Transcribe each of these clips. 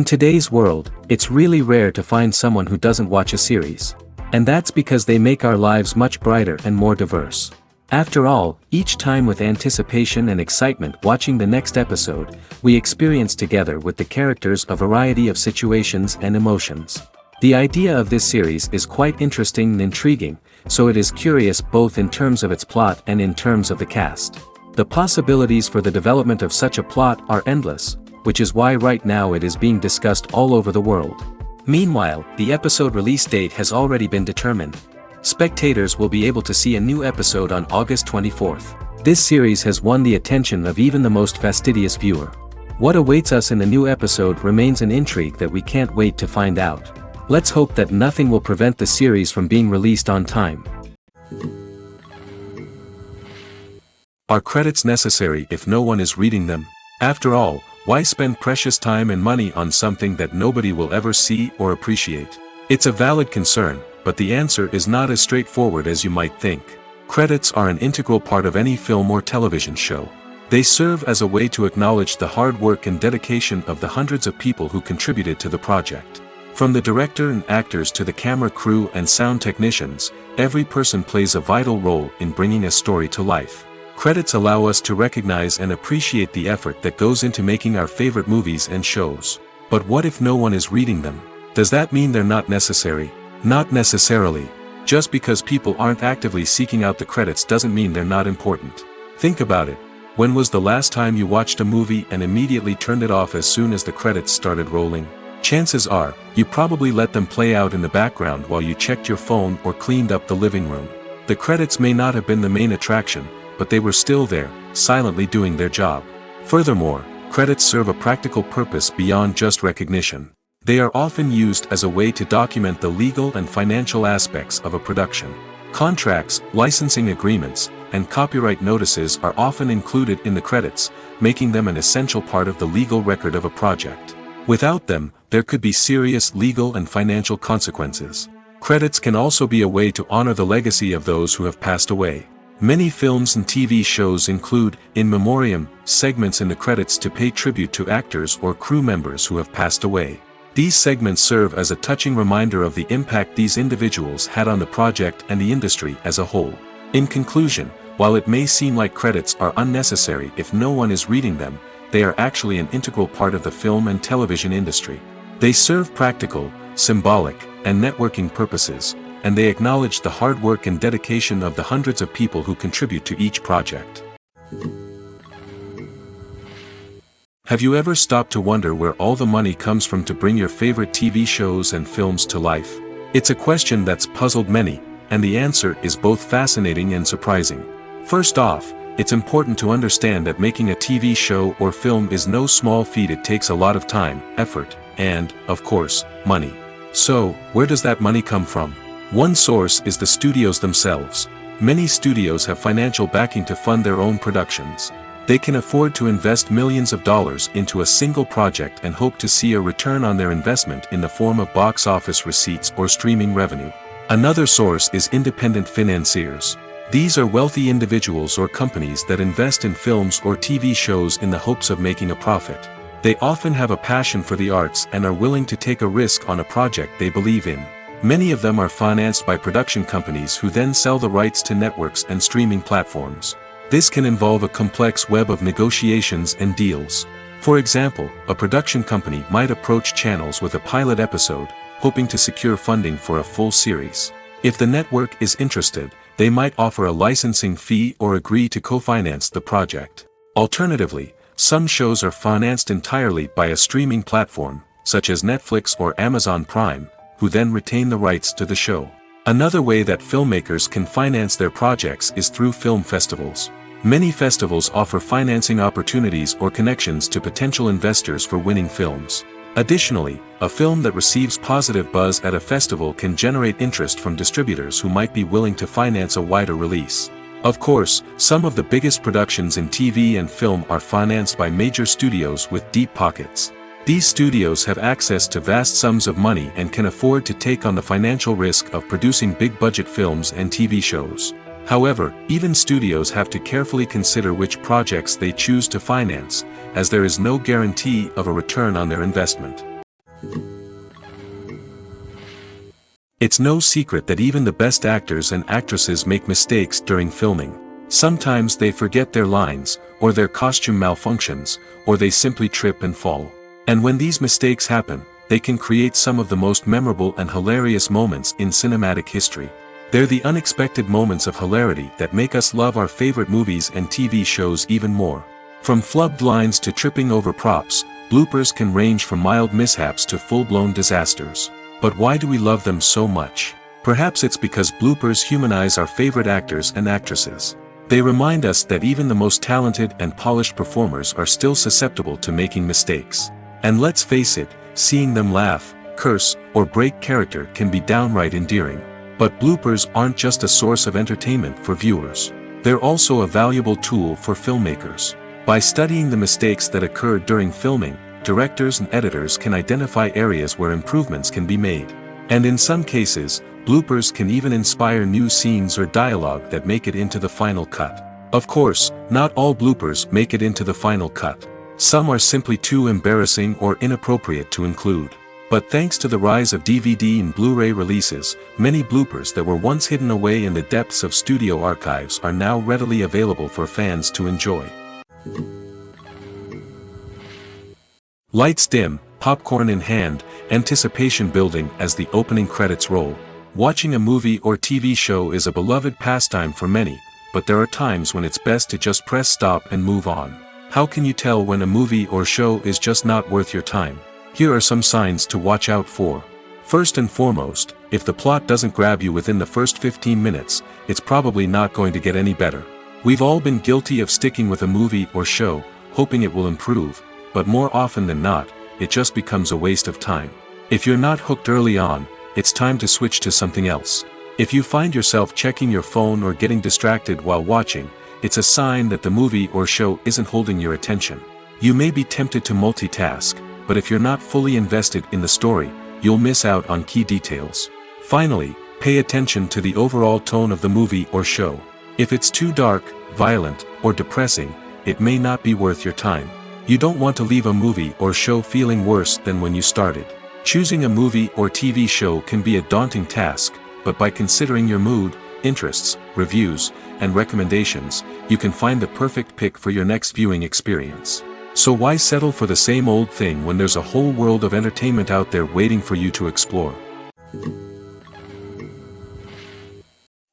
In today's world, it's really rare to find someone who doesn't watch a series. And that's because they make our lives much brighter and more diverse. After all, each time with anticipation and excitement watching the next episode, we experience together with the characters a variety of situations and emotions. The idea of this series is quite interesting and intriguing, so it is curious both in terms of its plot and in terms of the cast. The possibilities for the development of such a plot are endless, which is why right now it is being discussed all over the world. Meanwhile, the episode release date has already been determined. Spectators will be able to see a new episode on August 24th. This series has won the attention of even the most fastidious viewer. What awaits us in the new episode remains an intrigue that we can't wait to find out. Let's hope that nothing will prevent the series from being released on time. Are credits necessary if no one is reading them? After all, why spend precious time and money on something that nobody will ever see or appreciate? It's a valid concern, but the answer is not as straightforward as you might think. Credits are an integral part of any film or television show. They serve as a way to acknowledge the hard work and dedication of the hundreds of people who contributed to the project. From the director and actors to the camera crew and sound technicians, every person plays a vital role in bringing a story to life. Credits allow us to recognize and appreciate the effort that goes into making our favorite movies and shows. But what if no one is reading them? Does that mean they're not necessary? Not necessarily. Just because people aren't actively seeking out the credits doesn't mean they're not important. Think about it. When was the last time you watched a movie and immediately turned it off as soon as the credits started rolling? Chances are, you probably let them play out in the background while you checked your phone or cleaned up the living room. The credits may not have been the main attraction, but they were still there, silently doing their job. Furthermore, credits serve a practical purpose beyond just recognition. They are often used as a way to document the legal and financial aspects of a production. Contracts, licensing agreements, and copyright notices are often included in the credits, making them an essential part of the legal record of a project. Without them, there could be serious legal and financial consequences. Credits can also be a way to honor the legacy of those who have passed away. Many films and TV shows include, in memoriam, segments in the credits to pay tribute to actors or crew members who have passed away. These segments serve as a touching reminder of the impact these individuals had on the project and the industry as a whole. In conclusion, while it may seem like credits are unnecessary if no one is reading them, they are actually an integral part of the film and television industry. They serve practical, symbolic, and networking purposes, and they acknowledge the hard work and dedication of the hundreds of people who contribute to each project. Have you ever stopped to wonder where all the money comes from to bring your favorite TV shows and films to life? It's a question that's puzzled many, and the answer is both fascinating and surprising. First off, it's important to understand that making a TV show or film is no small feat. It takes a lot of time, effort, and, of course, money. So, where does that money come from? One source is the studios themselves. Many studios have financial backing to fund their own productions. They can afford to invest millions of dollars into a single project and hope to see a return on their investment in the form of box office receipts or streaming revenue. Another source is independent financiers. These are wealthy individuals or companies that invest in films or TV shows in the hopes of making a profit. They often have a passion for the arts and are willing to take a risk on a project they believe in. Many of them are financed by production companies who then sell the rights to networks and streaming platforms. This can involve a complex web of negotiations and deals. For example, a production company might approach channels with a pilot episode, hoping to secure funding for a full series. If the network is interested, they might offer a licensing fee or agree to co-finance the project. Alternatively, some shows are financed entirely by a streaming platform, such as Netflix or Amazon Prime, who then retain the rights to the show. Another way that filmmakers can finance their projects is through film festivals. Many festivals offer financing opportunities or connections to potential investors for winning films. Additionally, a film that receives positive buzz at a festival can generate interest from distributors who might be willing to finance a wider release. Of course, some of the biggest productions in TV and film are financed by major studios with deep pockets. These studios have access to vast sums of money and can afford to take on the financial risk of producing big-budget films and TV shows. However, even studios have to carefully consider which projects they choose to finance, as there is no guarantee of a return on their investment. It's no secret that even the best actors and actresses make mistakes during filming. Sometimes they forget their lines, or their costume malfunctions, or they simply trip and fall. And when these mistakes happen, they can create some of the most memorable and hilarious moments in cinematic history. They're the unexpected moments of hilarity that make us love our favorite movies and TV shows even more. From flubbed lines to tripping over props, bloopers can range from mild mishaps to full-blown disasters. But why do we love them so much? Perhaps it's because bloopers humanize our favorite actors and actresses. They remind us that even the most talented and polished performers are still susceptible to making mistakes. And let's face it, seeing them laugh, curse, or break character can be downright endearing. But bloopers aren't just a source of entertainment for viewers. They're also a valuable tool for filmmakers. By studying the mistakes that occur during filming, directors and editors can identify areas where improvements can be made. And in some cases, bloopers can even inspire new scenes or dialogue that make it into the final cut. Of course, not all bloopers make it into the final cut. Some are simply too embarrassing or inappropriate to include. But thanks to the rise of DVD and Blu-ray releases, many bloopers that were once hidden away in the depths of studio archives are now readily available for fans to enjoy. Lights dim, popcorn in hand, anticipation building as the opening credits roll. Watching a movie or TV show is a beloved pastime for many, but there are times when it's best to just press stop and move on. How can you tell when a movie or show is just not worth your time? Here are some signs to watch out for. First and foremost, if the plot doesn't grab you within the first 15 minutes, it's probably not going to get any better. We've all been guilty of sticking with a movie or show, hoping it will improve, but more often than not, it just becomes a waste of time. If you're not hooked early on, it's time to switch to something else. If you find yourself checking your phone or getting distracted while watching, it's a sign that the movie or show isn't holding your attention. You may be tempted to multitask, but if you're not fully invested in the story, you'll miss out on key details. Finally, pay attention to the overall tone of the movie or show. If it's too dark, violent, or depressing, it may not be worth your time. You don't want to leave a movie or show feeling worse than when you started. Choosing a movie or TV show can be a daunting task, but by considering your mood, interests, reviews, and recommendations, you can find the perfect pick for your next viewing experience. So why settle for the same old thing when there's a whole world of entertainment out there waiting for you to explore?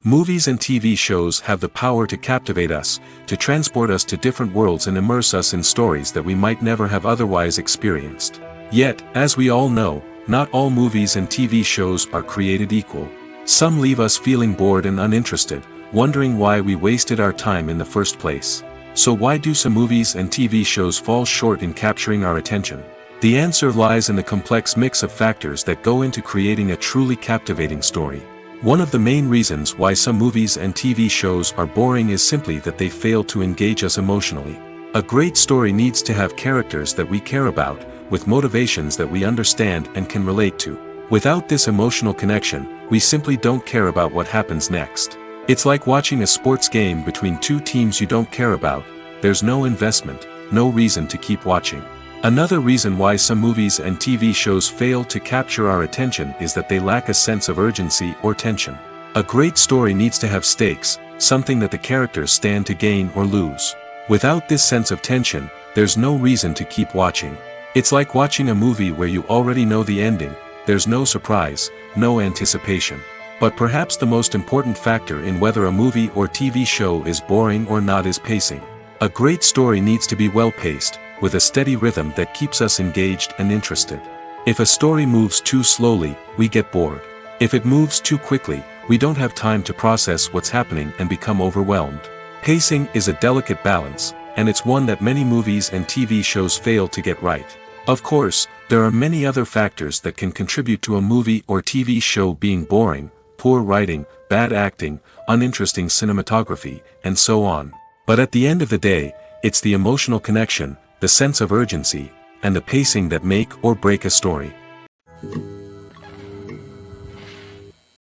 Movies and TV shows have the power to captivate us, to transport us to different worlds and immerse us in stories that we might never have otherwise experienced. Yet, as we all know, not all movies and TV shows are created equal. Some leave us feeling bored and uninterested, wondering why we wasted our time in the first place. So why do some movies and TV shows fall short in capturing our attention? The answer lies in the complex mix of factors that go into creating a truly captivating story. One of the main reasons why some movies and TV shows are boring is simply that they fail to engage us emotionally. A great story needs to have characters that we care about, with motivations that we understand and can relate to. Without this emotional connection, we simply don't care about what happens next. It's like watching a sports game between two teams you don't care about. There's no investment, no reason to keep watching. Another reason why some movies and TV shows fail to capture our attention is that they lack a sense of urgency or tension. A great story needs to have stakes, something that the characters stand to gain or lose. Without this sense of tension, there's no reason to keep watching. It's like watching a movie where you already know the ending. There's no surprise, no anticipation. But perhaps the most important factor in whether a movie or TV show is boring or not is pacing. A great story needs to be well-paced, with a steady rhythm that keeps us engaged and interested. If a story moves too slowly, we get bored. If it moves too quickly, we don't have time to process what's happening and become overwhelmed. Pacing is a delicate balance, and it's one that many movies and TV shows fail to get right. Of course, there are many other factors that can contribute to a movie or TV show being boring: poor writing, bad acting, uninteresting cinematography, and so on. But at the end of the day, it's the emotional connection, the sense of urgency, and the pacing that make or break a story.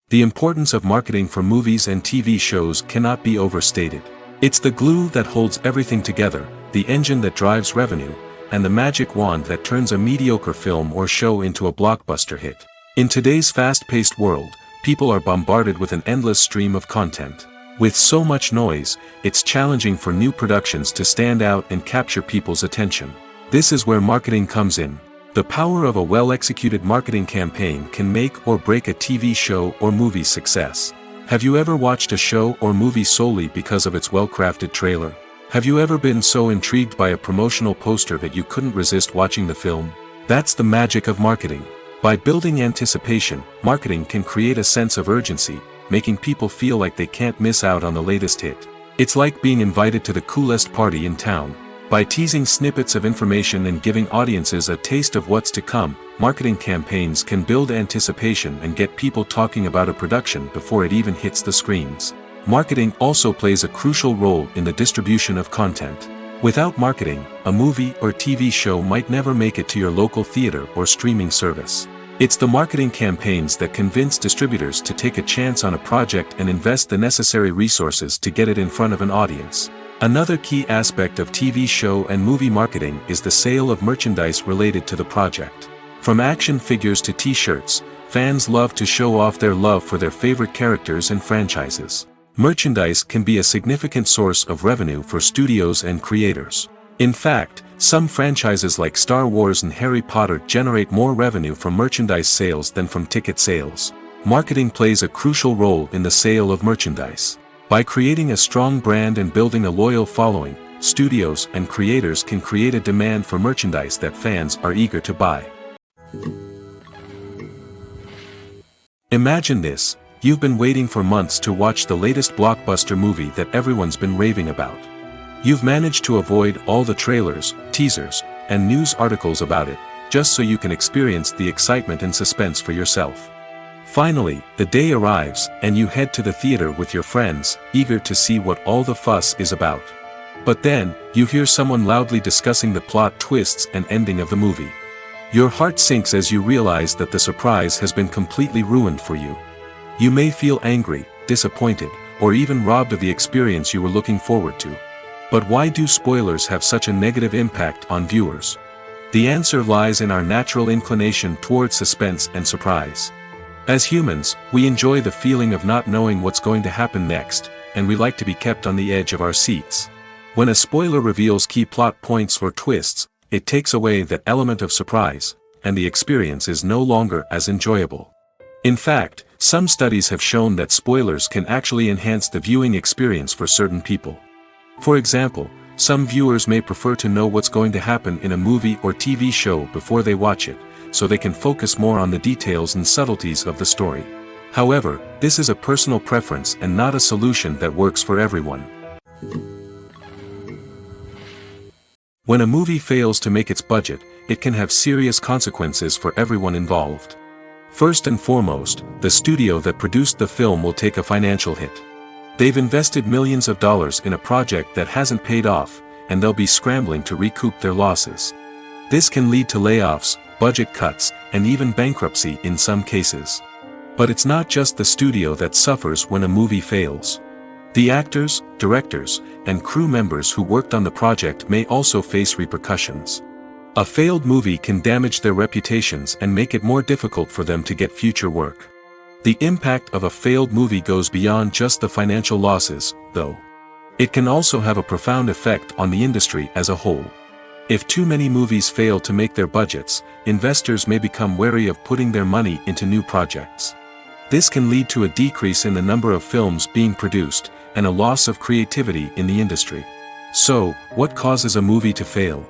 The importance of marketing for movies and TV shows cannot be overstated. It's the glue that holds everything together, the engine that drives revenue, and the magic wand that turns a mediocre film or show into a blockbuster hit. In today's fast-paced world, People are bombarded with an endless stream of content. With so much noise, it's challenging for new productions to stand out and capture people's attention. This is where marketing comes in. The power of a well-executed marketing campaign can make or break a TV show or movie's success. Have you ever watched a show or movie solely because of its well-crafted trailer? Have you ever been so intrigued by a promotional poster that you couldn't resist watching the film? That's the magic of marketing. By building anticipation, marketing can create a sense of urgency, making people feel like they can't miss out on the latest hit. It's like being invited to the coolest party in town. By teasing snippets of information and giving audiences a taste of what's to come, marketing campaigns can build anticipation and get people talking about a production before it even hits the screens. Marketing also plays a crucial role in the distribution of content. Without marketing, a movie or TV show might never make it to your local theater or streaming service. It's the marketing campaigns that convince distributors to take a chance on a project and invest the necessary resources to get it in front of an audience. Another key aspect of TV show and movie marketing is the sale of merchandise related to the project. From action figures to t-shirts, fans love to show off their love for their favorite characters and franchises. Merchandise can be a significant source of revenue for studios and creators. In fact, some franchises like Star Wars and Harry Potter generate more revenue from merchandise sales than from ticket sales. Marketing plays a crucial role in the sale of merchandise. By creating a strong brand and building a loyal following, studios and creators can create a demand for merchandise that fans are eager to buy. Imagine this. You've been waiting for months to watch the latest blockbuster movie that everyone's been raving about. You've managed to avoid all the trailers, teasers, and news articles about it, just so you can experience the excitement and suspense for yourself. Finally, the day arrives, and you head to the theater with your friends, eager to see what all the fuss is about. But then, you hear someone loudly discussing the plot twists and ending of the movie. Your heart sinks as you realize that the surprise has been completely ruined for you. You may feel angry, disappointed, or even robbed of the experience you were looking forward to. But why do spoilers have such a negative impact on viewers? The answer lies in our natural inclination toward suspense and surprise. As humans, we enjoy the feeling of not knowing what's going to happen next, and we like to be kept on the edge of our seats. When a spoiler reveals key plot points or twists, it takes away that element of surprise, and the experience is no longer as enjoyable. In fact, some studies have shown that spoilers can actually enhance the viewing experience for certain people. For example, some viewers may prefer to know what's going to happen in a movie or TV show before they watch it, so they can focus more on the details and subtleties of the story. However, this is a personal preference and not a solution that works for everyone. When a movie fails to make its budget, it can have serious consequences for everyone involved. First and foremost, the studio that produced the film will take a financial hit. They've invested millions of dollars in a project that hasn't paid off, and they'll be scrambling to recoup their losses. This can lead to layoffs, budget cuts, and even bankruptcy in some cases. But it's not just the studio that suffers when a movie fails. The actors, directors, and crew members who worked on the project may also face repercussions. A failed movie can damage their reputations and make it more difficult for them to get future work. The impact of a failed movie goes beyond just the financial losses, though. It can also have a profound effect on the industry as a whole. If too many movies fail to make their budgets, investors may become wary of putting their money into new projects. This can lead to a decrease in the number of films being produced, and a loss of creativity in the industry. So, what causes a movie to fail?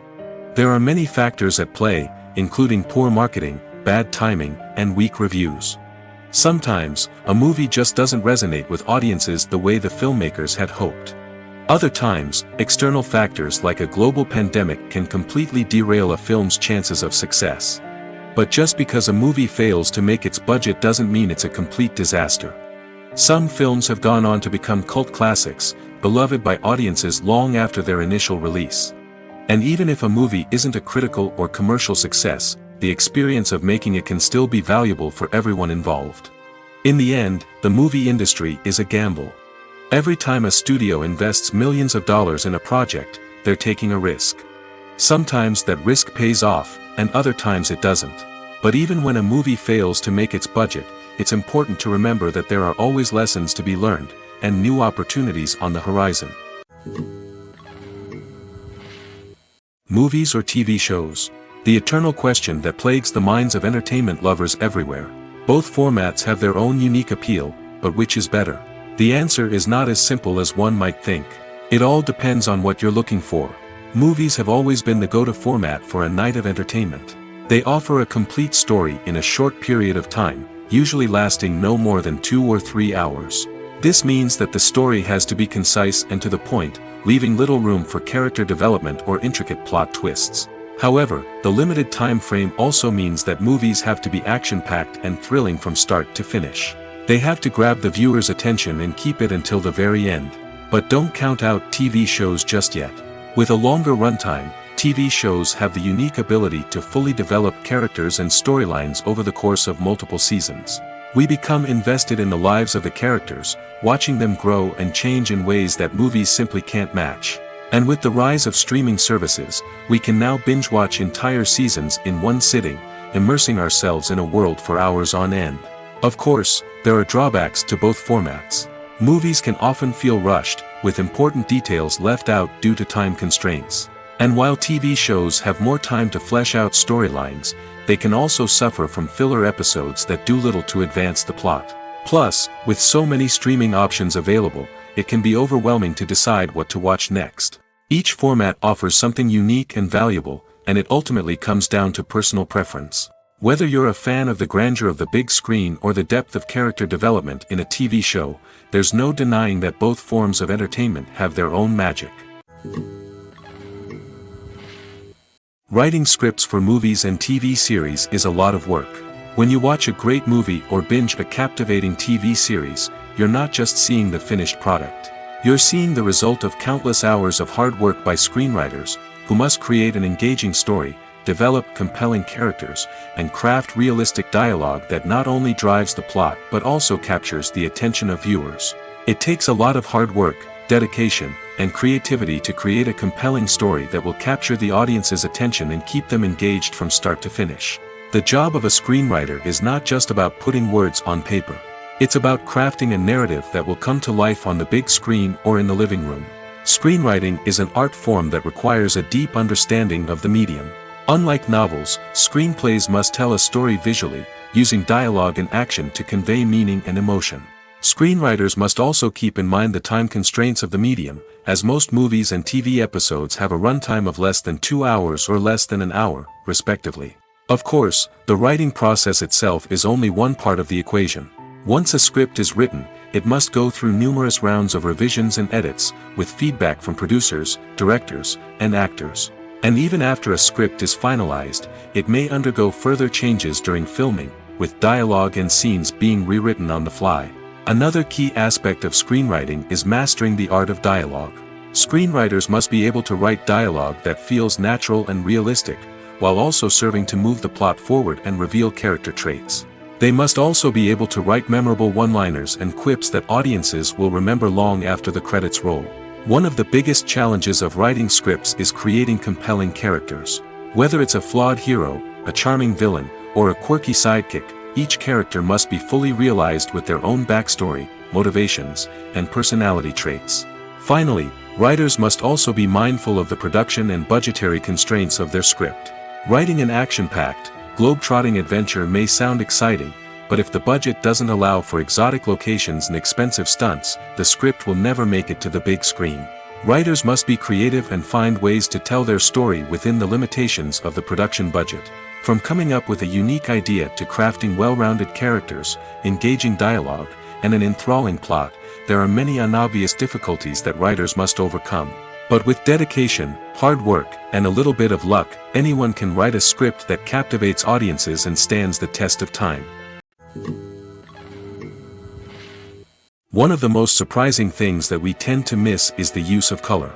There are many factors at play, including poor marketing, bad timing, and weak reviews. Sometimes, a movie just doesn't resonate with audiences the way the filmmakers had hoped. Other times, external factors like a global pandemic can completely derail a film's chances of success. But just because a movie fails to make its budget doesn't mean it's a complete disaster. Some films have gone on to become cult classics, beloved by audiences long after their initial release. And even if a movie isn't a critical or commercial success, the experience of making it can still be valuable for everyone involved. In the end, the movie industry is a gamble. Every time a studio invests millions of dollars in a project, they're taking a risk. Sometimes that risk pays off, and other times it doesn't. But even when a movie fails to make its budget, it's important to remember that there are always lessons to be learned, and new opportunities on the horizon. Movies or TV shows? The eternal question that plagues the minds of entertainment lovers everywhere. Both formats have their own unique appeal, but which is better? The answer is not as simple as one might think. It all depends on what you're looking for. Movies have always been the go-to format for a night of entertainment. They offer a complete story in a short period of time, usually lasting no more than 2 or 3 hours. This means that the story has to be concise and to the point, leaving little room for character development or intricate plot twists. However, the limited time frame also means that movies have to be action-packed and thrilling from start to finish. They have to grab the viewer's attention and keep it until the very end. But don't count out TV shows just yet. With a longer runtime, TV shows have the unique ability to fully develop characters and storylines over the course of multiple seasons. We become invested in the lives of the characters, watching them grow and change in ways that movies simply can't match. And with the rise of streaming services, we can now binge-watch entire seasons in one sitting, immersing ourselves in a world for hours on end. Of course, there are drawbacks to both formats. Movies can often feel rushed, with important details left out due to time constraints. And while TV shows have more time to flesh out storylines, they can also suffer from filler episodes that do little to advance the plot. Plus, with so many streaming options available, it can be overwhelming to decide what to watch next. Each format offers something unique and valuable, and it ultimately comes down to personal preference. Whether you're a fan of the grandeur of the big screen or the depth of character development in a TV show, there's no denying that both forms of entertainment have their own magic. Writing scripts for movies and TV series is a lot of work. When you watch a great movie or binge a captivating TV series, you're not just seeing the finished product. You're seeing the result of countless hours of hard work by screenwriters, who must create an engaging story, develop compelling characters, and craft realistic dialogue that not only drives the plot but also captures the attention of viewers. It takes a lot of hard work, dedication, and creativity to create a compelling story that will capture the audience's attention and keep them engaged from start to finish. The job of a screenwriter is not just about putting words on paper. It's about crafting a narrative that will come to life on the big screen or in the living room. Screenwriting is an art form that requires a deep understanding of the medium. Unlike novels, screenplays must tell a story visually, using dialogue and action to convey meaning and emotion. Screenwriters must also keep in mind the time constraints of the medium, as most movies and TV episodes have a runtime of less than 2 hours or less than an hour, respectively. Of course, the writing process itself is only one part of the equation. Once a script is written, it must go through numerous rounds of revisions and edits, with feedback from producers, directors, and actors. And even after a script is finalized, it may undergo further changes during filming, with dialogue and scenes being rewritten on the fly. Another key aspect of screenwriting is mastering the art of dialogue. Screenwriters must be able to write dialogue that feels natural and realistic, while also serving to move the plot forward and reveal character traits. They must also be able to write memorable one-liners and quips that audiences will remember long after the credits roll. One of the biggest challenges of writing scripts is creating compelling characters. Whether it's a flawed hero, a charming villain, or a quirky sidekick, each character must be fully realized with their own backstory, motivations, and personality traits. Finally, writers must also be mindful of the production and budgetary constraints of their script. Writing an action-packed, globe-trotting adventure may sound exciting, but if the budget doesn't allow for exotic locations and expensive stunts, the script will never make it to the big screen. Writers must be creative and find ways to tell their story within the limitations of the production budget. From coming up with a unique idea to crafting well-rounded characters, engaging dialogue, and an enthralling plot, there are many unobvious difficulties that writers must overcome. But with dedication, hard work, and a little bit of luck, anyone can write a script that captivates audiences and stands the test of time. One of the most surprising things that we tend to miss is the use of color.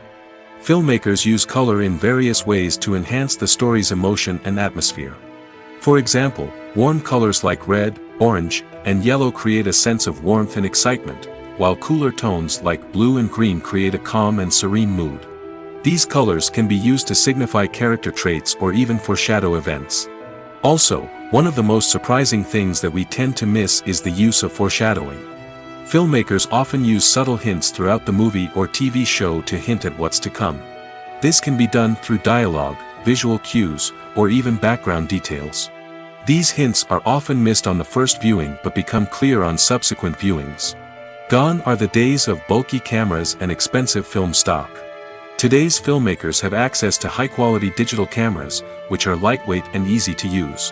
Filmmakers use color in various ways to enhance the story's emotion and atmosphere. For example, warm colors like red, orange, and yellow create a sense of warmth and excitement, while cooler tones like blue and green create a calm and serene mood. These colors can be used to signify character traits or even foreshadow events. Also, one of the most surprising things that we tend to miss is the use of foreshadowing. Filmmakers often use subtle hints throughout the movie or TV show to hint at what's to come. This can be done through dialogue, visual cues, or even background details. These hints are often missed on the first viewing but become clear on subsequent viewings. Gone are the days of bulky cameras and expensive film stock. Today's filmmakers have access to high-quality digital cameras, which are lightweight and easy to use.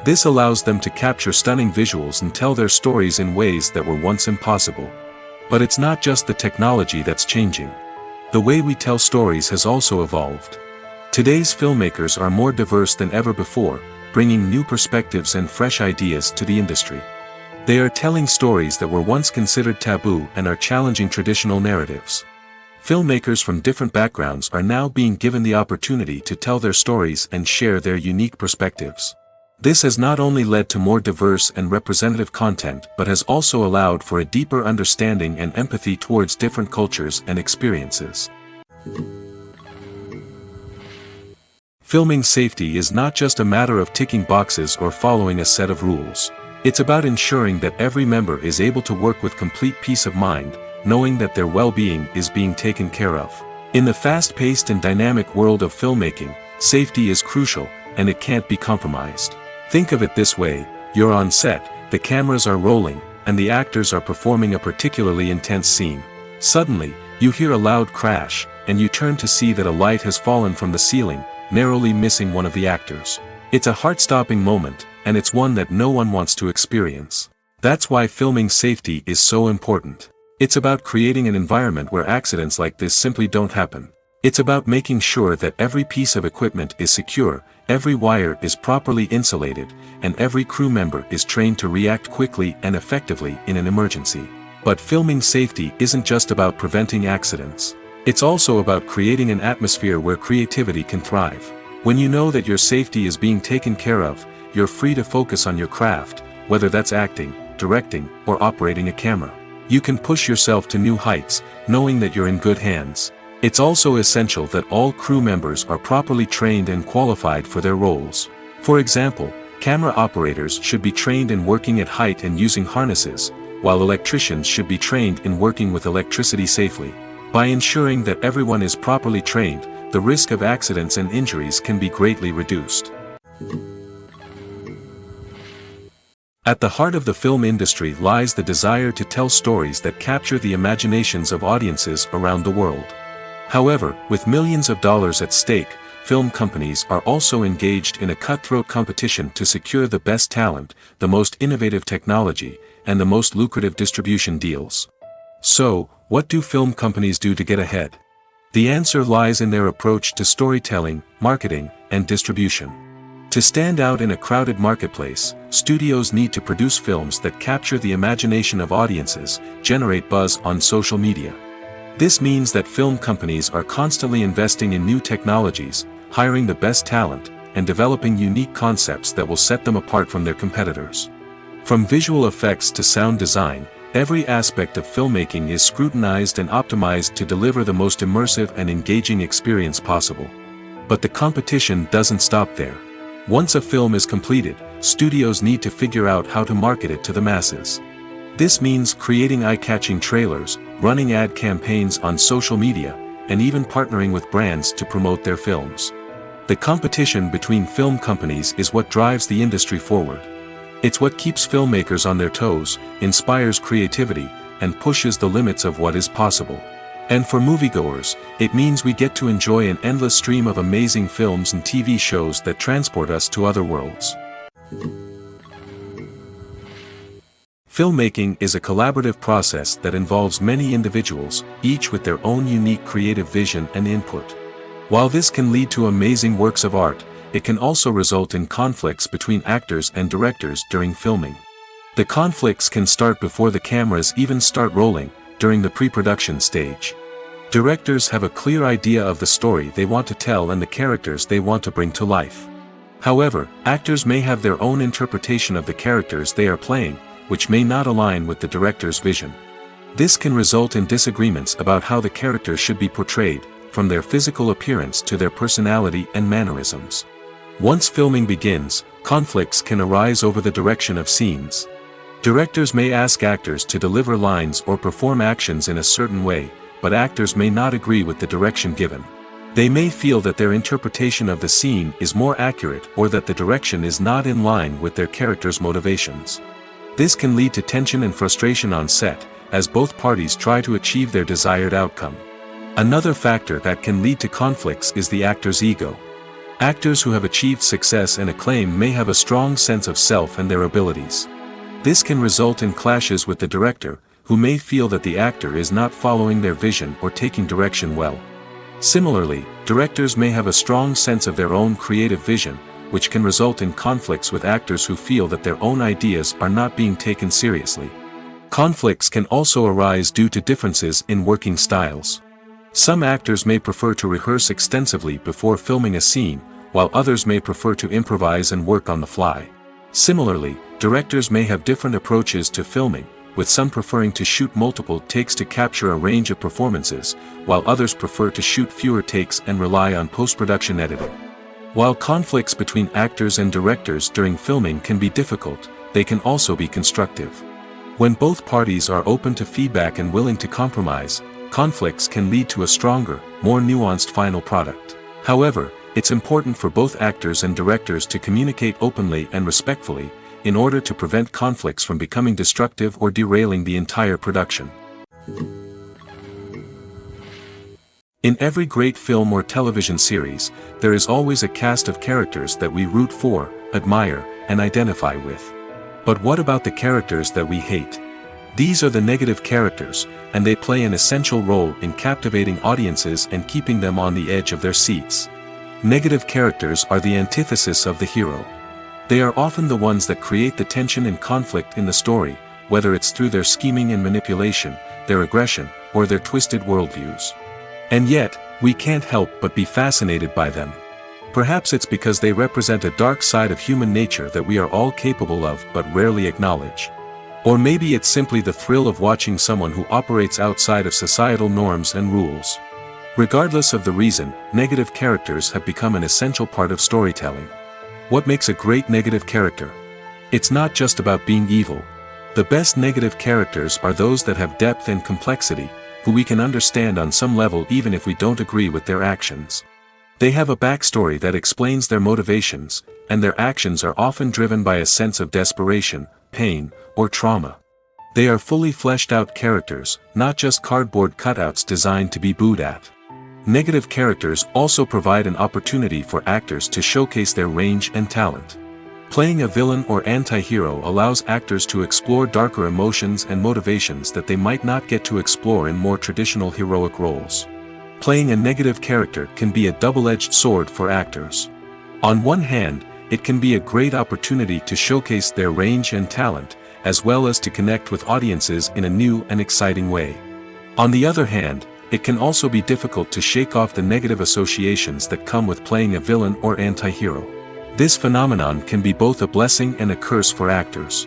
This allows them to capture stunning visuals and tell their stories in ways that were once impossible. But it's not just the technology that's changing. The way we tell stories has also evolved. Today's filmmakers are more diverse than ever before, bringing new perspectives and fresh ideas to the industry. They are telling stories that were once considered taboo and are challenging traditional narratives. Filmmakers from different backgrounds are now being given the opportunity to tell their stories and share their unique perspectives. This has not only led to more diverse and representative content but has also allowed for a deeper understanding and empathy towards different cultures and experiences. Filming safety is not just a matter of ticking boxes or following a set of rules. It's about ensuring that every member is able to work with complete peace of mind, knowing that their well-being is being taken care of. In the fast-paced and dynamic world of filmmaking, safety is crucial, and it can't be compromised. Think of it this way: you're on set, the cameras are rolling, and the actors are performing a particularly intense scene. Suddenly, you hear a loud crash, and you turn to see that a light has fallen from the ceiling, narrowly missing one of the actors. It's a heart-stopping moment, and it's one that no one wants to experience. That's why filming safety is so important. It's about creating an environment where accidents like this simply don't happen. It's about making sure that every piece of equipment is secure, every wire is properly insulated, and every crew member is trained to react quickly and effectively in an emergency. But filming safety isn't just about preventing accidents. It's also about creating an atmosphere where creativity can thrive. When you know that your safety is being taken care of, you're free to focus on your craft, whether that's acting, directing, or operating a camera. You can push yourself to new heights, knowing that you're in good hands. It's also essential that all crew members are properly trained and qualified for their roles. For example, camera operators should be trained in working at height and using harnesses, while electricians should be trained in working with electricity safely. By ensuring that everyone is properly trained, the risk of accidents and injuries can be greatly reduced. At the heart of the film industry lies the desire to tell stories that capture the imaginations of audiences around the world. However, with millions of dollars at stake, film companies are also engaged in a cutthroat competition to secure the best talent, the most innovative technology, and the most lucrative distribution deals. So, what do film companies do to get ahead? The answer lies in their approach to storytelling, marketing, and distribution. To stand out in a crowded marketplace, studios need to produce films that capture the imagination of audiences, generate buzz on social media. This means that film companies are constantly investing in new technologies, hiring the best talent, and developing unique concepts that will set them apart from their competitors. From visual effects to sound design, every aspect of filmmaking is scrutinized and optimized to deliver the most immersive and engaging experience possible. But the competition doesn't stop there. Once a film is completed, studios need to figure out how to market it to the masses. This means creating eye-catching trailers, running ad campaigns on social media, and even partnering with brands to promote their films. The competition between film companies is what drives the industry forward. It's what keeps filmmakers on their toes, inspires creativity, and pushes the limits of what is possible. And for moviegoers, it means we get to enjoy an endless stream of amazing films and TV shows that transport us to other worlds. Filmmaking is a collaborative process that involves many individuals, each with their own unique creative vision and input. While this can lead to amazing works of art, it can also result in conflicts between actors and directors during filming. The conflicts can start before the cameras even start rolling, during the pre-production stage. Directors have a clear idea of the story they want to tell and the characters they want to bring to life. However, actors may have their own interpretation of the characters they are playing, which may not align with the director's vision. This can result in disagreements about how the characters should be portrayed, from their physical appearance to their personality and mannerisms. Once filming begins, Conflicts can arise over the direction of scenes. Directors may ask actors to deliver lines or perform actions in a certain way, but actors may not agree with the direction given. They may feel that their interpretation of the scene is more accurate or that the direction is not in line with their character's motivations. This can lead to tension and frustration on set, as both parties try to achieve their desired outcome. Another factor that can lead to conflicts is the actor's ego. Actors who have achieved success and acclaim may have a strong sense of self and their abilities. This can result in clashes with the director, who may feel that the actor is not following their vision or taking direction well. Similarly, directors may have a strong sense of their own creative vision, which can result in conflicts with actors who feel that their own ideas are not being taken seriously. Conflicts can also arise due to differences in working styles. Some actors may prefer to rehearse extensively before filming a scene, while others may prefer to improvise and work on the fly. Similarly, directors may have different approaches to filming, with some preferring to shoot multiple takes to capture a range of performances, while others prefer to shoot fewer takes and rely on post-production editing. While conflicts between actors and directors during filming can be difficult, they can also be constructive. When both parties are open to feedback and willing to compromise, conflicts can lead to a stronger, more nuanced final product. However, it's important for both actors and directors to communicate openly and respectfully, in order to prevent conflicts from becoming destructive or derailing the entire production. In every great film or television series, there is always a cast of characters that we root for, admire, and identify with. But what about the characters that we hate? These are the negative characters, and they play an essential role in captivating audiences and keeping them on the edge of their seats. Negative characters are the antithesis of the hero. They are often the ones that create the tension and conflict in the story, whether it's through their scheming and manipulation, their aggression, or their twisted worldviews. And yet, we can't help but be fascinated by them. Perhaps it's because they represent a dark side of human nature that we are all capable of but rarely acknowledge. Or maybe it's simply the thrill of watching someone who operates outside of societal norms and rules. Regardless of the reason, negative characters have become an essential part of storytelling. What makes a great negative character? It's not just about being evil. The best negative characters are those that have depth and complexity, who we can understand on some level even if we don't agree with their actions. They have a backstory that explains their motivations, and their actions are often driven by a sense of desperation, pain, or trauma. They are fully fleshed out characters, not just cardboard cutouts designed to be booed at. Negative characters also provide an opportunity for actors to showcase their range and talent. Playing a villain or anti-hero allows actors to explore darker emotions and motivations that they might not get to explore in more traditional heroic roles. Playing a negative character can be a double-edged sword for actors. On one hand, it can be a great opportunity to showcase their range and talent, as well as to connect with audiences in a new and exciting way. On the other hand, it can also be difficult to shake off the negative associations that come with playing a villain or anti-hero. This phenomenon can be both a blessing and a curse for actors.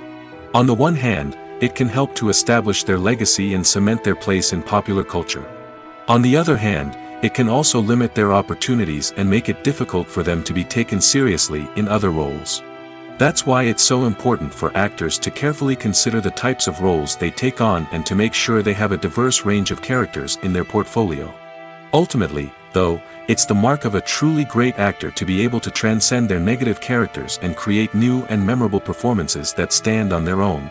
On the one hand, it can help to establish their legacy and cement their place in popular culture. On the other hand, it can also limit their opportunities and make it difficult for them to be taken seriously in other roles. That's why it's so important for actors to carefully consider the types of roles they take on and to make sure they have a diverse range of characters in their portfolio. Ultimately, though, it's the mark of a truly great actor to be able to transcend their negative characters and create new and memorable performances that stand on their own.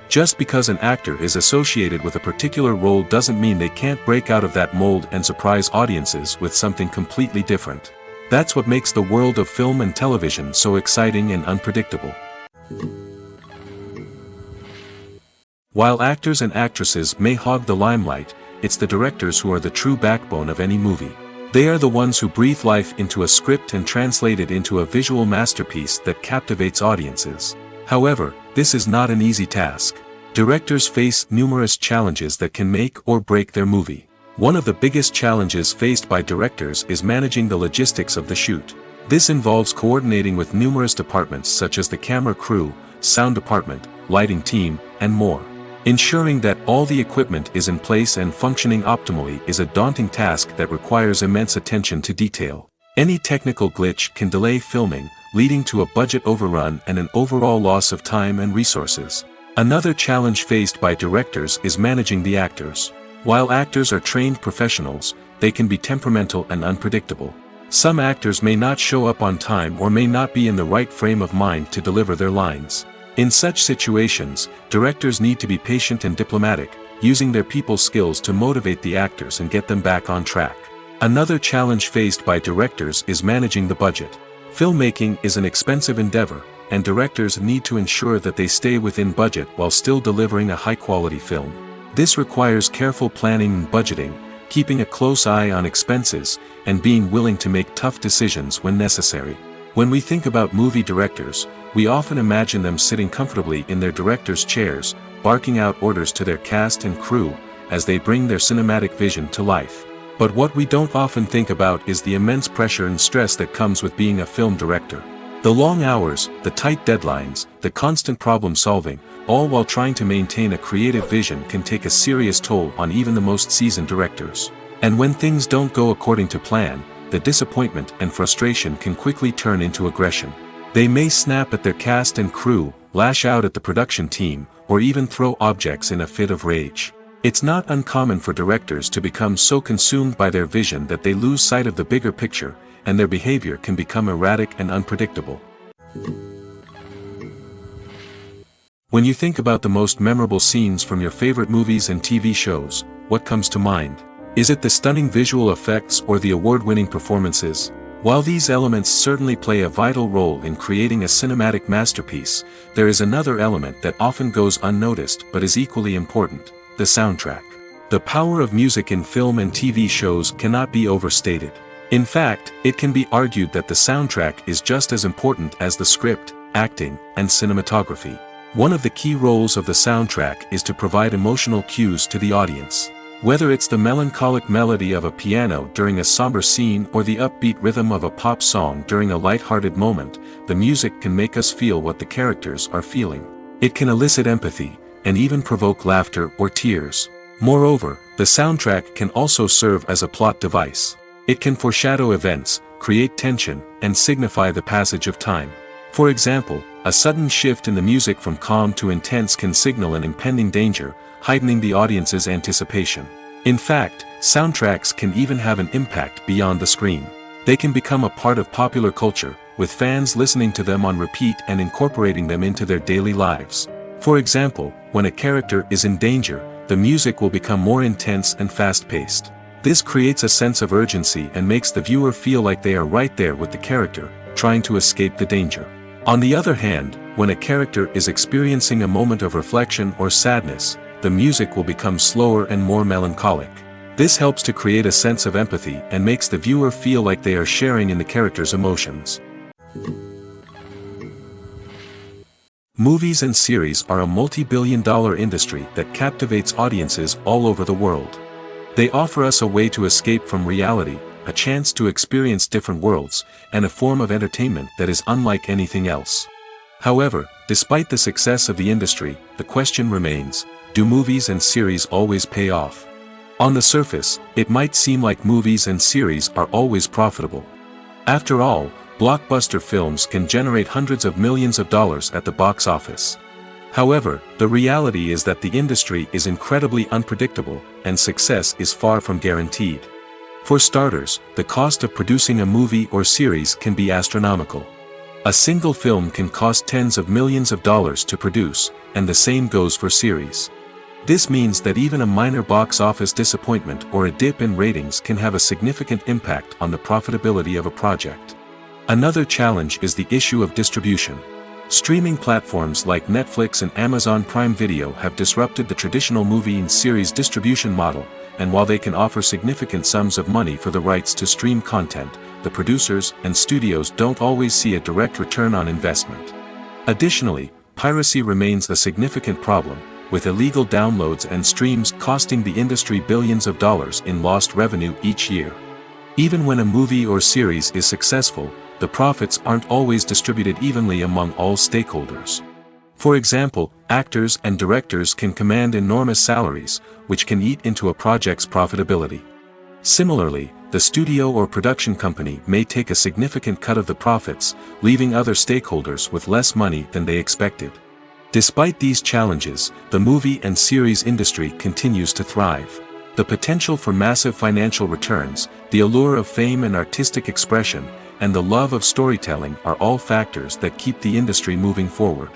Just because an actor is associated with a particular role doesn't mean they can't break out of that mold and surprise audiences with something completely different. That's what makes the world of film and television so exciting and unpredictable. While actors and actresses may hog the limelight, it's the directors who are the true backbone of any movie. They are the ones who breathe life into a script and translate it into a visual masterpiece that captivates audiences. However, this is not an easy task. Directors face numerous challenges that can make or break their movie. One of the biggest challenges faced by directors is managing the logistics of the shoot. This involves coordinating with numerous departments such as the camera crew, sound department, lighting team, and more. Ensuring that all the equipment is in place and functioning optimally is a daunting task that requires immense attention to detail. Any technical glitch can delay filming, leading to a budget overrun and an overall loss of time and resources. Another challenge faced by directors is managing the actors. While actors are trained professionals, they can be temperamental and unpredictable. Some actors may not show up on time or may not be in the right frame of mind to deliver their lines. In such situations, directors need to be patient and diplomatic, using their people skills to motivate the actors and get them back on track. Another challenge faced by directors is managing the budget. Filmmaking is an expensive endeavor, and directors need to ensure that they stay within budget while still delivering a high-quality film. This requires careful planning and budgeting, keeping a close eye on expenses, and being willing to make tough decisions when necessary. When we think about movie directors, we often imagine them sitting comfortably in their director's chairs, barking out orders to their cast and crew, as they bring their cinematic vision to life. But what we don't often think about is the immense pressure and stress that comes with being a film director. The long hours, the tight deadlines, the constant problem solving, all while trying to maintain a creative vision can take a serious toll on even the most seasoned directors. And when things don't go according to plan, the disappointment and frustration can quickly turn into aggression. They may snap at their cast and crew, lash out at the production team, or even throw objects in a fit of rage. It's not uncommon for directors to become so consumed by their vision that they lose sight of the bigger picture, and their behavior can become erratic and unpredictable. When you think about the most memorable scenes from your favorite movies and TV shows, what comes to mind? Is it the stunning visual effects or the award-winning performances? While these elements certainly play a vital role in creating a cinematic masterpiece, there is another element that often goes unnoticed but is equally important: the soundtrack. The power of music in film and TV shows cannot be overstated. In fact, it can be argued that the soundtrack is just as important as the script, acting, and cinematography. One of the key roles of the soundtrack is to provide emotional cues to the audience. Whether it's the melancholic melody of a piano during a somber scene or the upbeat rhythm of a pop song during a light-hearted moment, the music can make us feel what the characters are feeling. It can elicit empathy, and even provoke laughter or tears. Moreover, the soundtrack can also serve as a plot device. It can foreshadow events, create tension, and signify the passage of time. For example, a sudden shift in the music from calm to intense can signal an impending danger, heightening the audience's anticipation. In fact, soundtracks can even have an impact beyond the screen. They can become a part of popular culture, with fans listening to them on repeat and incorporating them into their daily lives. For example, when a character is in danger, the music will become more intense and fast-paced. This creates a sense of urgency and makes the viewer feel like they are right there with the character, trying to escape the danger. On the other hand, when a character is experiencing a moment of reflection or sadness, the music will become slower and more melancholic. This helps to create a sense of empathy and makes the viewer feel like they are sharing in the character's emotions. Movies and series are a multi-billion-dollar industry that captivates audiences all over the world. They offer us a way to escape from reality, a chance to experience different worlds, and a form of entertainment that is unlike anything else. However, despite the success of the industry, the question remains: do movies and series always pay off? On the surface, it might seem like movies and series are always profitable. After all, blockbuster films can generate hundreds of millions of dollars at the box office. However, the reality is that the industry is incredibly unpredictable, and success is far from guaranteed. For starters, the cost of producing a movie or series can be astronomical. A single film can cost tens of millions of dollars to produce, and the same goes for series. This means that even a minor box office disappointment or a dip in ratings can have a significant impact on the profitability of a project. Another challenge is the issue of distribution. Streaming platforms like Netflix and Amazon Prime Video have disrupted the traditional movie and series distribution model, and while they can offer significant sums of money for the rights to stream content, the producers and studios don't always see a direct return on investment. Additionally, piracy remains a significant problem, with illegal downloads and streams costing the industry billions of dollars in lost revenue each year. Even when a movie or series is successful, the profits aren't always distributed evenly among all stakeholders. For example, actors and directors can command enormous salaries, which can eat into a project's profitability. Similarly, the studio or production company may take a significant cut of the profits, leaving other stakeholders with less money than they expected. Despite these challenges, the movie and series industry continues to thrive. The potential for massive financial returns, the allure of fame and artistic expression, and the love of storytelling are all factors that keep the industry moving forward.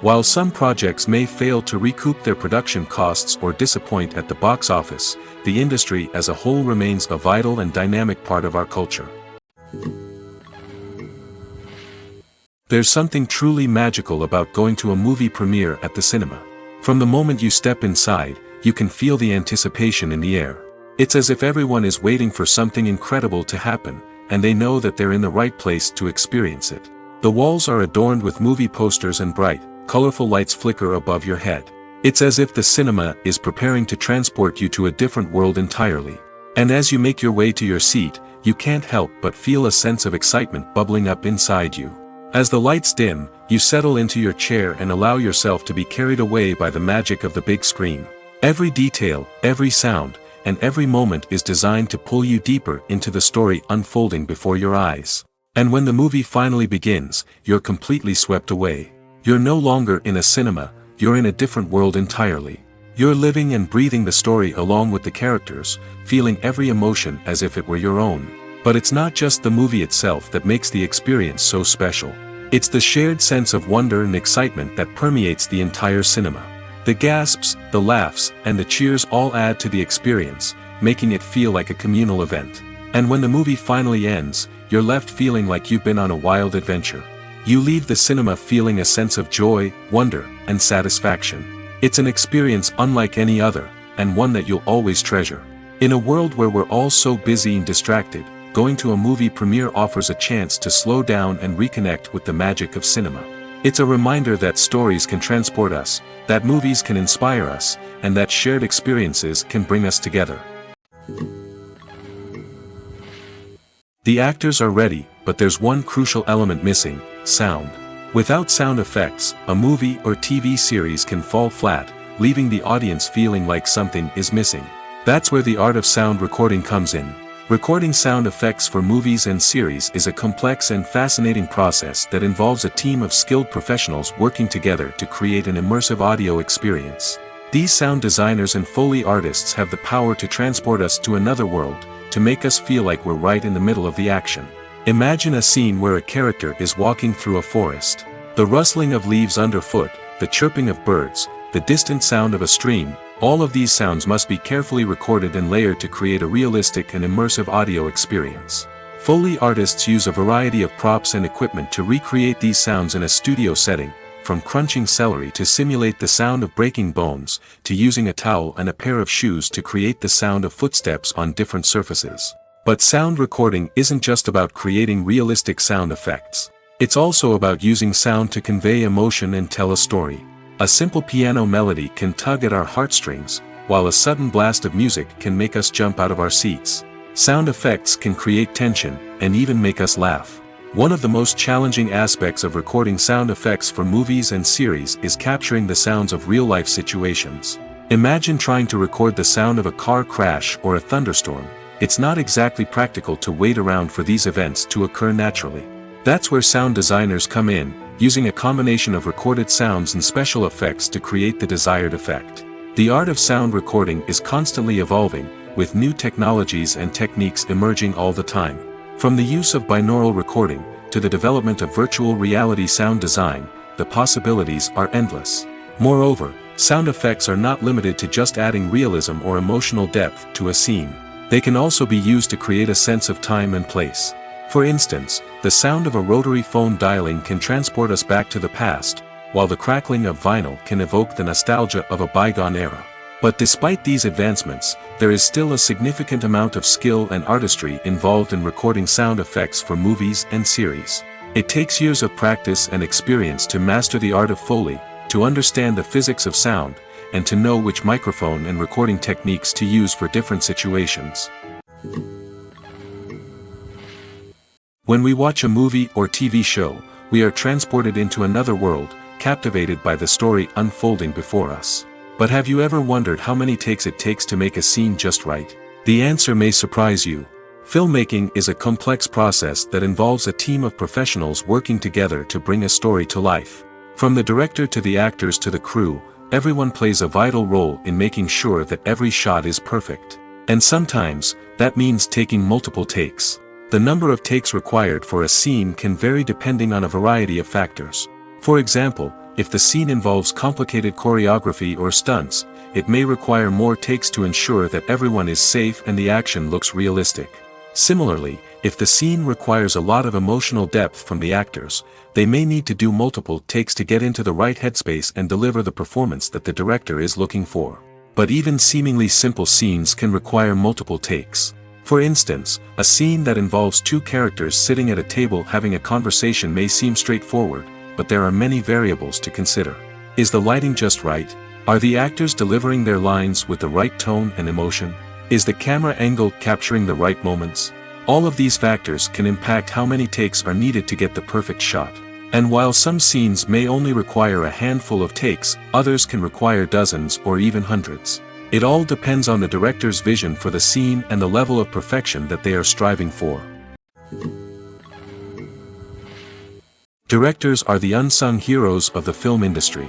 While some projects may fail to recoup their production costs or disappoint at the box office, the industry as a whole remains a vital and dynamic part of our culture. There's something truly magical about going to a movie premiere at the cinema. From the moment you step inside, you can feel the anticipation in the air. It's as if everyone is waiting for something incredible to happen, and they know that they're in the right place to experience it. The walls are adorned with movie posters and bright, colorful lights flicker above your head. It's as if the cinema is preparing to transport you to a different world entirely. And as you make your way to your seat, you can't help but feel a sense of excitement bubbling up inside you. As the lights dim, you settle into your chair and allow yourself to be carried away by the magic of the big screen. Every detail, every sound, and every moment is designed to pull you deeper into the story unfolding before your eyes. And when the movie finally begins, you're completely swept away. You're no longer in a cinema, you're in a different world entirely. You're living and breathing the story along with the characters, feeling every emotion as if it were your own. But it's not just the movie itself that makes the experience so special. It's the shared sense of wonder and excitement that permeates the entire cinema. The gasps, the laughs, and the cheers all add to the experience, making it feel like a communal event. And when the movie finally ends, you're left feeling like you've been on a wild adventure. You leave the cinema feeling a sense of joy, wonder, and satisfaction. It's an experience unlike any other, and one that you'll always treasure. In a world where we're all so busy and distracted, going to a movie premiere offers a chance to slow down and reconnect with the magic of cinema. It's a reminder that stories can transport us, that movies can inspire us, and that shared experiences can bring us together. The actors are ready, but there's one crucial element missing: sound. Without sound effects, a movie or TV series can fall flat, leaving the audience feeling like something is missing. That's where the art of sound recording comes in. Recording sound effects for movies and series is a complex and fascinating process that involves a team of skilled professionals working together to create an immersive audio experience. These sound designers and Foley artists have the power to transport us to another world, to make us feel like we're right in the middle of the action. Imagine a scene where a character is walking through a forest. The rustling of leaves underfoot, the chirping of birds, the distant sound of a stream, all of these sounds must be carefully recorded and layered to create a realistic and immersive audio experience. Foley artists use a variety of props and equipment to recreate these sounds in a studio setting, from crunching celery to simulate the sound of breaking bones, to using a towel and a pair of shoes to create the sound of footsteps on different surfaces. But sound recording isn't just about creating realistic sound effects. It's also about using sound to convey emotion and tell a story. A simple piano melody can tug at our heartstrings, while a sudden blast of music can make us jump out of our seats. Sound effects can create tension, and even make us laugh. One of the most challenging aspects of recording sound effects for movies and series is capturing the sounds of real-life situations. Imagine trying to record the sound of a car crash or a thunderstorm. It's not exactly practical to wait around for these events to occur naturally. That's where sound designers come in, using a combination of recorded sounds and special effects to create the desired effect. The art of sound recording is constantly evolving, with new technologies and techniques emerging all the time. From the use of binaural recording, to the development of virtual reality sound design, the possibilities are endless. Moreover, sound effects are not limited to just adding realism or emotional depth to a scene. They can also be used to create a sense of time and place. For instance, the sound of a rotary phone dialing can transport us back to the past, while the crackling of vinyl can evoke the nostalgia of a bygone era. But despite these advancements, there is still a significant amount of skill and artistry involved in recording sound effects for movies and series. It takes years of practice and experience to master the art of Foley, to understand the physics of sound, and to know which microphone and recording techniques to use for different situations. When we watch a movie or TV show, we are transported into another world, captivated by the story unfolding before us. But have you ever wondered how many takes it takes to make a scene just right? The answer may surprise you. Filmmaking is a complex process that involves a team of professionals working together to bring a story to life. From the director to the actors to the crew, everyone plays a vital role in making sure that every shot is perfect. And sometimes, that means taking multiple takes. The number of takes required for a scene can vary depending on a variety of factors. For example, if the scene involves complicated choreography or stunts, it may require more takes to ensure that everyone is safe and the action looks realistic. Similarly, if the scene requires a lot of emotional depth from the actors, they may need to do multiple takes to get into the right headspace and deliver the performance that the director is looking for. But even seemingly simple scenes can require multiple takes. For instance, a scene that involves two characters sitting at a table having a conversation may seem straightforward, but there are many variables to consider. Is the lighting just right? Are the actors delivering their lines with the right tone and emotion? Is the camera angle capturing the right moments? All of these factors can impact how many takes are needed to get the perfect shot. And while some scenes may only require a handful of takes, others can require dozens or even hundreds. It all depends on the director's vision for the scene and the level of perfection that they are striving for. Directors are the unsung heroes of the film industry.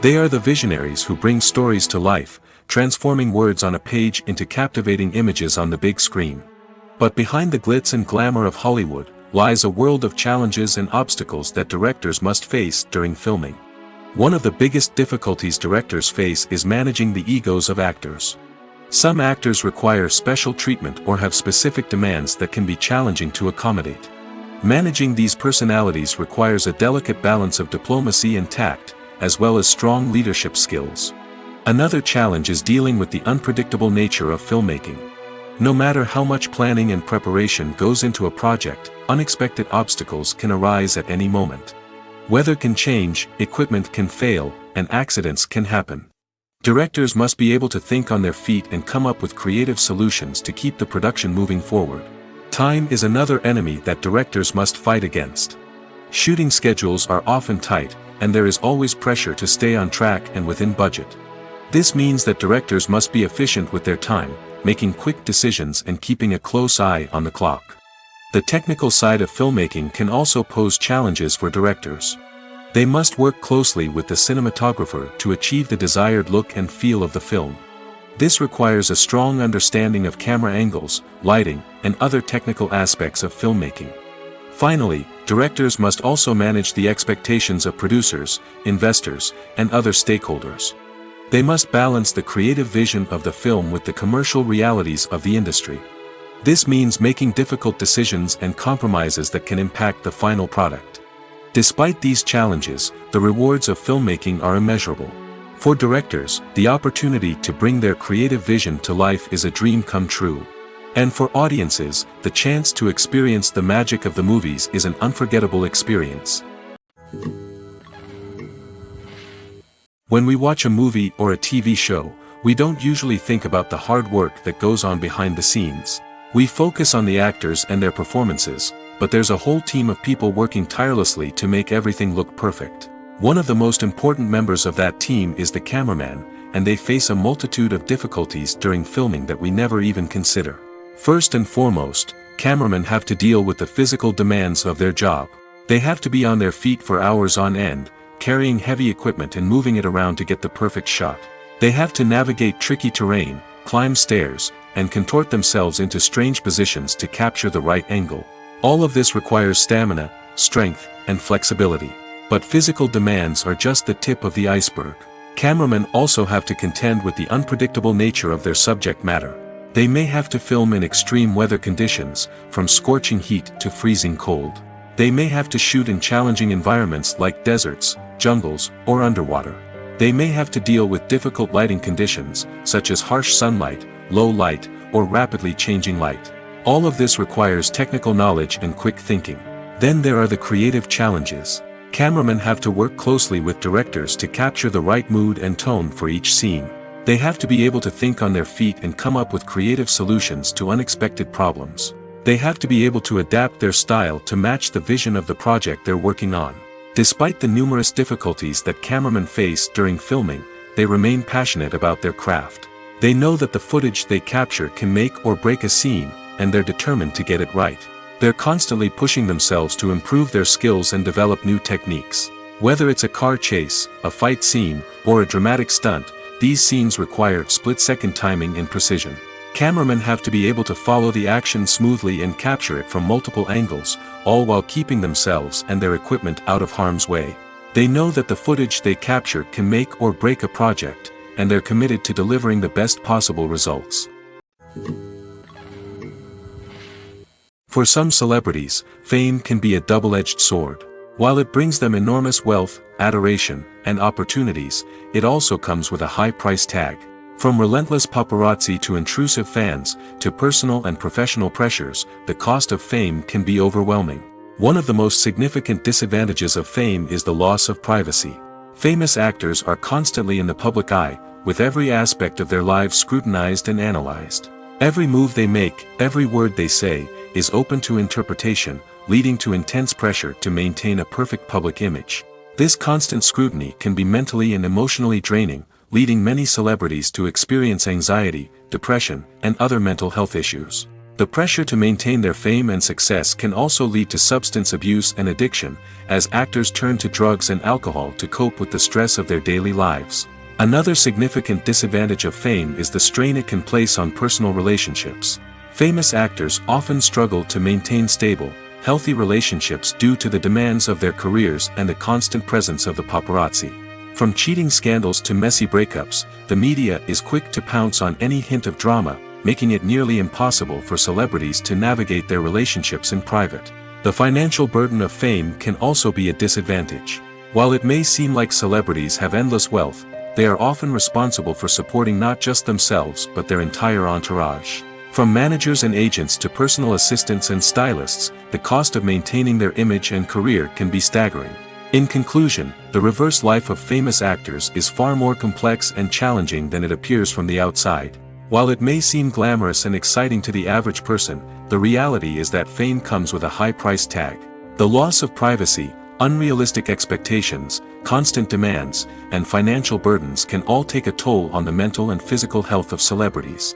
They are the visionaries who bring stories to life, transforming words on a page into captivating images on the big screen. But behind the glitz and glamour of Hollywood, lies a world of challenges and obstacles that directors must face during filming. One of the biggest difficulties directors face is managing the egos of actors. Some actors require special treatment or have specific demands that can be challenging to accommodate. Managing these personalities requires a delicate balance of diplomacy and tact, as well as strong leadership skills. Another challenge is dealing with the unpredictable nature of filmmaking. No matter how much planning and preparation goes into a project, unexpected obstacles can arise at any moment. Weather can change, equipment can fail, and accidents can happen. Directors must be able to think on their feet and come up with creative solutions to keep the production moving forward. Time is another enemy that directors must fight against. Shooting schedules are often tight, and there is always pressure to stay on track and within budget. This means that directors must be efficient with their time, making quick decisions and keeping a close eye on the clock. The technical side of filmmaking can also pose challenges for directors. They must work closely with the cinematographer to achieve the desired look and feel of the film. This requires a strong understanding of camera angles, lighting, and other technical aspects of filmmaking. Finally, directors must also manage the expectations of producers, investors, and other stakeholders. They must balance the creative vision of the film with the commercial realities of the industry. This means making difficult decisions and compromises that can impact the final product. Despite these challenges, the rewards of filmmaking are immeasurable. For directors, the opportunity to bring their creative vision to life is a dream come true. And for audiences, the chance to experience the magic of the movies is an unforgettable experience. When we watch a movie or a TV show, we don't usually think about the hard work that goes on behind the scenes. We focus on the actors and their performances, but there's a whole team of people working tirelessly to make everything look perfect. One of the most important members of that team is the cameraman, and they face a multitude of difficulties during filming that we never even consider. First and foremost, cameramen have to deal with the physical demands of their job. They have to be on their feet for hours on end, carrying heavy equipment and moving it around to get the perfect shot. They have to navigate tricky terrain, climb stairs, and contort themselves into strange positions to capture the right angle. All of this requires stamina, strength, and flexibility. But physical demands are just the tip of the iceberg. Cameramen also have to contend with the unpredictable nature of their subject matter. They may have to film in extreme weather conditions, from scorching heat to freezing cold. They may have to shoot in challenging environments like deserts, jungles, or underwater. They may have to deal with difficult lighting conditions, such as harsh sunlight, low light, or rapidly changing light. All of this requires technical knowledge and quick thinking. Then there are the creative challenges. Cameramen have to work closely with directors to capture the right mood and tone for each scene. They have to be able to think on their feet and come up with creative solutions to unexpected problems. They have to be able to adapt their style to match the vision of the project they're working on. Despite the numerous difficulties that cameramen face during filming, they remain passionate about their craft. They know that the footage they capture can make or break a scene, and they're determined to get it right. They're constantly pushing themselves to improve their skills and develop new techniques. Whether it's a car chase, a fight scene, or a dramatic stunt, these scenes require split-second timing and precision. Cameramen have to be able to follow the action smoothly and capture it from multiple angles, all while keeping themselves and their equipment out of harm's way. They know that the footage they capture can make or break a project, and they're committed to delivering the best possible results. For some celebrities, fame can be a double-edged sword. While it brings them enormous wealth, adoration, and opportunities, it also comes with a high price tag. From relentless paparazzi to intrusive fans, to personal and professional pressures, the cost of fame can be overwhelming. One of the most significant disadvantages of fame is the loss of privacy. Famous actors are constantly in the public eye, with every aspect of their lives scrutinized and analyzed. Every move they make, every word they say, is open to interpretation, leading to intense pressure to maintain a perfect public image. This constant scrutiny can be mentally and emotionally draining, leading many celebrities to experience anxiety, depression, and other mental health issues. The pressure to maintain their fame and success can also lead to substance abuse and addiction, as actors turn to drugs and alcohol to cope with the stress of their daily lives. Another significant disadvantage of fame is the strain it can place on personal relationships. Famous actors often struggle to maintain stable, healthy relationships due to the demands of their careers and the constant presence of the paparazzi. From cheating scandals to messy breakups, the media is quick to pounce on any hint of drama, making it nearly impossible for celebrities to navigate their relationships in private. The financial burden of fame can also be a disadvantage. While it may seem like celebrities have endless wealth, they are often responsible for supporting not just themselves but their entire entourage. From managers and agents to personal assistants and stylists, the cost of maintaining their image and career can be staggering. In conclusion, the reverse life of famous actors is far more complex and challenging than it appears from the outside. While it may seem glamorous and exciting to the average person, the reality is that fame comes with a high price tag. The loss of privacy, unrealistic expectations, constant demands, and financial burdens can all take a toll on the mental and physical health of celebrities.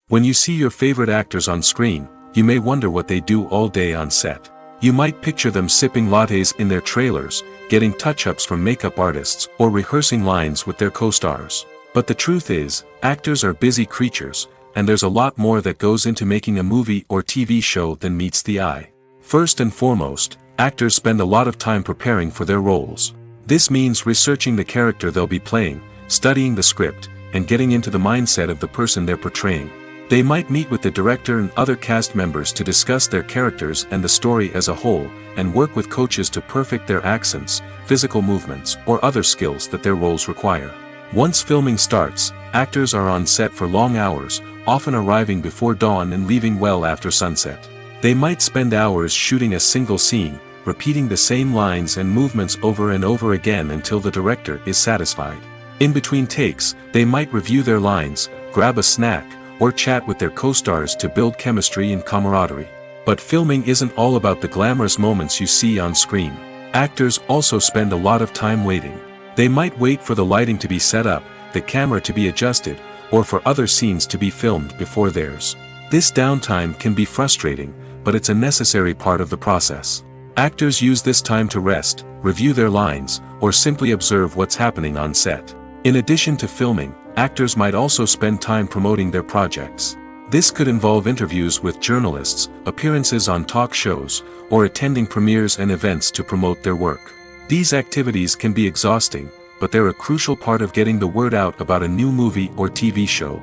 When you see your favorite actors on screen, you may wonder what they do all day on set. You might picture them sipping lattes in their trailers, getting touch-ups from makeup artists, or rehearsing lines with their co-stars. But the truth is, actors are busy creatures, and there's a lot more that goes into making a movie or TV show than meets the eye. First and foremost, actors spend a lot of time preparing for their roles. This means researching the character they'll be playing, studying the script, and getting into the mindset of the person they're portraying. They might meet with the director and other cast members to discuss their characters and the story as a whole, and work with coaches to perfect their accents, physical movements, or other skills that their roles require. Once filming starts, actors are on set for long hours, often arriving before dawn and leaving well after sunset. They might spend hours shooting a single scene, repeating the same lines and movements over and over again until the director is satisfied. In between takes, they might review their lines, grab a snack, or chat with their co-stars to build chemistry and camaraderie. But filming isn't all about the glamorous moments you see on screen. Actors also spend a lot of time waiting. They might wait for the lighting to be set up, the camera to be adjusted, or for other scenes to be filmed before theirs. This downtime can be frustrating, but it's a necessary part of the process. Actors use this time to rest, review their lines, or simply observe what's happening on set. In addition to filming, actors might also spend time promoting their projects. This could involve interviews with journalists, appearances on talk shows, or attending premieres and events to promote their work. These activities can be exhausting, but they're a crucial part of getting the word out about a new movie or TV show.